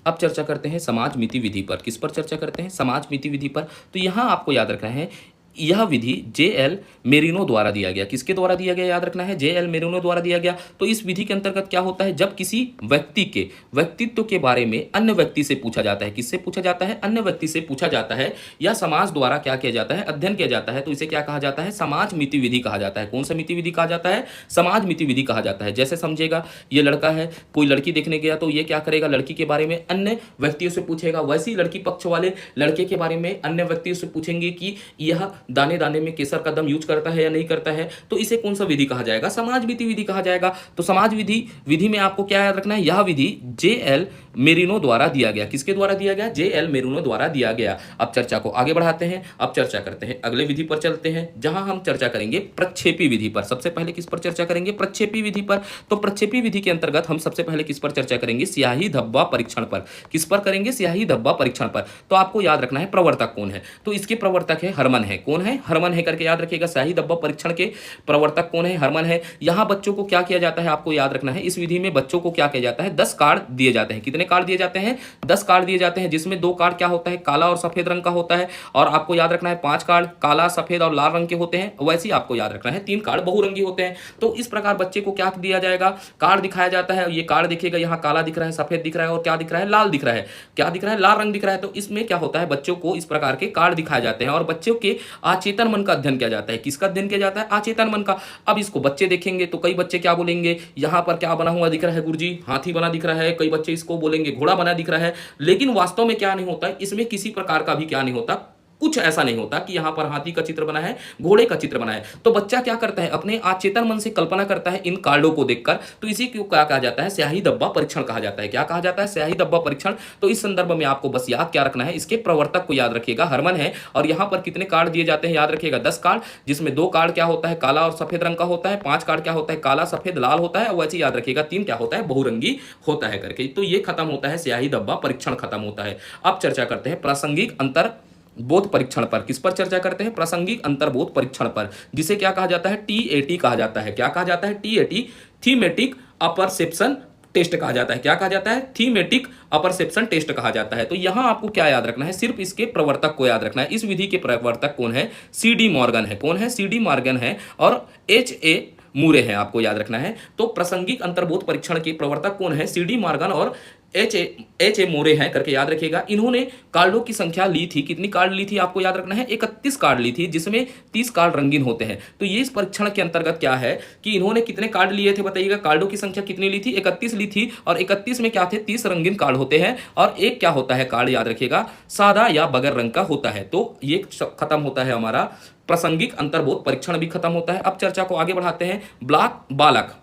अब चर्चा करते हैं समाज मिति विधि पर। किस पर चर्चा करते हैं, समाज मिति विधि पर। तो यहां आपको याद रखना है, यह विधि जे.एल. मेरिनो द्वारा दिया गया। किसके द्वारा दिया गया, याद रखना है, जे.एल. मेरिनो द्वारा दिया गया। तो इस विधि के अंतर्गत क्या होता है, जब किसी व्यक्ति के व्यक्तित्व के बारे में अन्य व्यक्ति से पूछा जाता है, किससे पूछा जाता है, अन्य व्यक्ति से पूछा जाता है, या समाज द्वारा क्या किया जाता है, अध्ययन किया जाता है, तो इसे क्या कहा जाता है, समाज मिति विधि कहा जाता है। कौन सा मिति विधि कहा जाता है, समाज मिति विधि कहा जाता है। जैसे समझेगा, ये लड़का है, कोई लड़की देखने गया, तो ये क्या करेगा, लड़की के बारे में अन्य व्यक्तियों से पूछेगा। वैसे ही लड़की पक्ष वाले लड़के के बारे में अन्य व्यक्तियों से पूछेंगे कि यह दाने दाने में केसर का दम यूज करता है या नहीं करता है। तो इसे कौन सा विधि कहा जाएगा, समाज मिति विधि कहा जाएगा। तो समाज विधि में आपको क्या याद रखना है, यह विधि जे.एल. मेरिनो द्वारा दिया गया। किसके द्वारा दिया गया, जे.एल. मेरिनो द्वारा दिया गया। अब चर्चा को आगे बढ़ाते हैं। अब चर्चा करते हैं अगले विधि पर चलते हैं, जहां हम चर्चा करेंगे प्रक्षेपी विधि पर। सबसे पहले किस पर चर्चा करेंगे, प्रक्षेपी विधि पर। तो प्रक्षेपी विधि के अंतर्गत हम सबसे पहले किस पर चर्चा करेंगे, स्याही धब्बा परीक्षण पर। किस पर करेंगे, स्याही धब्बा परीक्षण पर। तो आपको याद रखना है प्रवर्तक कौन है, तो इसके प्रवर्तक है हरमन है। कौन है, हरमन है करके याद रखिएगा। स्याही धब्बा परीक्षण के प्रवर्तक कौन है, हरमन है। यहां बच्चों को क्या किया जाता है, आपको याद रखना है, इस विधि में बच्चों को क्या किया जाता है, 10 कार्ड दिए जाते हैं। कितने कार्ड दिए जाते हैं, 10 कार्ड दिए जाते हैं, जिसमें 2 कार्ड क्या होता है, काला और सफेद रंग का होता है। और आपको याद रखना है 5 कार्ड काला, सफेद और लाल रंग के होते हैं। वैसे ही आपको याद रखना है 3 कार्ड बहुरंगी होते हैं। तो इस प्रकार बच्चे को क्या दिया जाएगा, कार्ड दिखाया जाता है। ये कार्ड दिखेगा, यहाँ काला दिख रहा है, सफेद दिख रहा है, और क्या दिख रहा है, लाल दिख रहा है। क्या दिख रहा है, लाल रंग दिख रहा है। तो इसमें क्या होता है, बच्चों को इस प्रकार के कार्ड दिखाए जाते हैं, और बच्चों के अचेतन मन का अध्ययन किया जाता है। किसका अध्ययन किया जाता है, अचेतन मन का। अब इसको बच्चे देखेंगे तो कई बच्चे क्या बोलेंगे, यहाँ पर क्या बना हुआ दिख रहा है गुरुजी, हाथी बना दिख रहा है। कई बच्चे इसको बोलेंगे घोड़ा बना दिख रहा है। लेकिन वास्तव में क्या नहीं होता, इसमें किसी प्रकार का भी क्या नहीं होता, कुछ ऐसा नहीं होता कि यहां पर हाथी का चित्र बना है, घोड़े का चित्र बना है। तो बच्चा क्या करता है, अपने अचेतन मन से कल्पना करता है इन कार्डों को देखकर। तो इसी को क्या कहा जाता है, स्याही धब्बा परीक्षण कहा जाता है। क्या कहा जाता है, स्याही धब्बा परीक्षण। तो इस संदर्भ में आपको बस याद क्या रखना है, इसके प्रवर्तक को याद रखिएगा, हरमन है। और यहां पर कितने कार्ड दिए जाते हैं, याद रखिएगा 10 कार्ड, जिसमें 2 कार्ड क्या होता है, काला और सफेद रंग का होता है। 5 कार्ड क्या होता है, काला सफेद लाल होता है। वैसे याद रखिएगा 3 क्या होता है, बहुरंगी होता है करके। तो ये खत्म होता है, स्याही धब्बा परीक्षण खत्म होता है। अब चर्चा करते हैं प्रासंगिक अंतर बोध परीक्षण पर। किस पर चर्चा करते हैं, प्रासंगिक अंतर्बोध परीक्षण पर, जिसे क्या कहा जाता है, TAT कहा जाता है। क्या कहा जाता है, TAT, थीमेटिक अपरसेप्शन टेस्ट कहा जाता है। क्या कहा जाता है, थीमेटिक अपरसेप्शन टेस्ट कहा जाता है। तो यहां आपको क्या याद रखना है, सिर्फ इसके प्रवर्तक को याद रखना है। इस विधि के प्रवर्तक कौन है, CD मॉर्गन है। कौन है, CD मॉर्गन है, और HA मूरे हैं, आपको याद रखना है। तो प्रासंगिक अंतर्बोध परीक्षण के प्रवर्तक कौन है, CD मॉर्गन और HA मोरे हैं करके याद रखिएगा। इन्होंने कार्डों की संख्या ली थी, कितनी कार्ड ली थी, आपको याद रखना है, 31 कार्ड ली थी, जिसमें 30 कार्ड रंगीन होते हैं। तो ये इस परीक्षण के अंतर्गत क्या है कि इन्होंने कितने कार्ड लिए थे, बताइएगा। कार्डों की संख्या कितनी ली थी, 31 ली थी, और 31 में क्या थे, 30 रंगीन कार्ड होते हैं, और एक क्या होता है कार्ड, याद रखिएगा, सादा या बगैर रंग का होता है। तो ये खत्म होता है हमारा प्रासंगिक अंतर्बोध परीक्षण भी खत्म होता है। अब चर्चा को आगे बढ़ाते हैं, बालक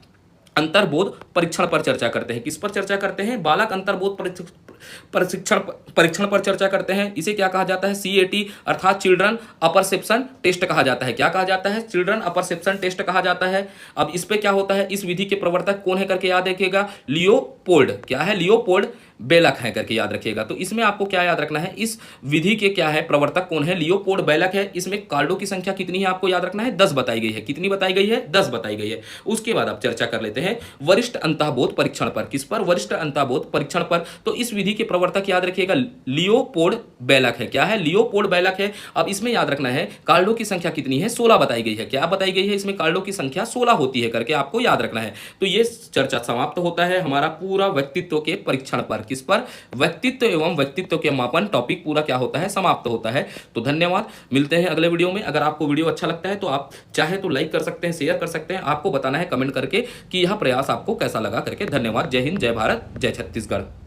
अंतर्बोध परीक्षण पर चर्चा करते हैं। किस पर चर्चा करते हैं, बालक अंतर्बोध परीक्षण पर चर्चा करते हैं। इसे क्या कहा जाता है, CAT अर्थात चिल्ड्रन अपरसेप्शन टेस्ट कहा जाता है। क्या कहा जाता है, चिल्ड्रन अपरसेप्शन टेस्ट कहा जाता है। अब इस पे क्या होता है, इस विधि के प्रवर्तक कौन है करके याद रखिएगा, लियोपोल्ड। क्या है, लियोपोल्ड बेलक है करके याद रखिएगा। तो इसमें आपको क्या याद रखना है, इस विधि के क्या है, प्रवर्तक कौन है, लियोपोल्ड बेलक है। इसमें कार्डों की संख्या कितनी है, आपको याद रखना है, 10 बताई गई है। कितनी बताई गई है, 10 बताई गई है। उसके बाद आप चर्चा कर लेते हैं वरिष्ठ अंतःबोध परीक्षण पर। किस पर, वरिष्ठ अंतःबोध परीक्षण पर। तो इस विधि विधि के प्रवर्तक याद रखिएगा लियोपोल्ड बेलक है। क्या है? लियोपोल्ड बेलक है। अब इसमें याद रखना है कार्डों की संख्या कितनी है? 16 बताई गई है। क्या बताई गई है? इसमें कार्डों की संख्या 16 होती है करके आपको याद रखना है। तो ये चर्चा समाप्त होता है हमारा पूरा व्यक्तित्व के परीक्षण पर। किस पर? व्यक्तित्व एवं व्यक्तित्व के मापन टॉपिक पूरा क्या होता है? समाप्त होता है। तो धन्यवाद, मिलते हैं अगले वीडियो में। अगर आपको वीडियो अच्छा लगता है तो आप चाहे तो लाइक कर सकते हैं, शेयर कर सकते हैं। आपको बताना है कमेंट करके कि यह प्रयास आपको कैसा लगा करके। धन्यवाद। जय हिंद, जय भारत, जय छत्तीसगढ़।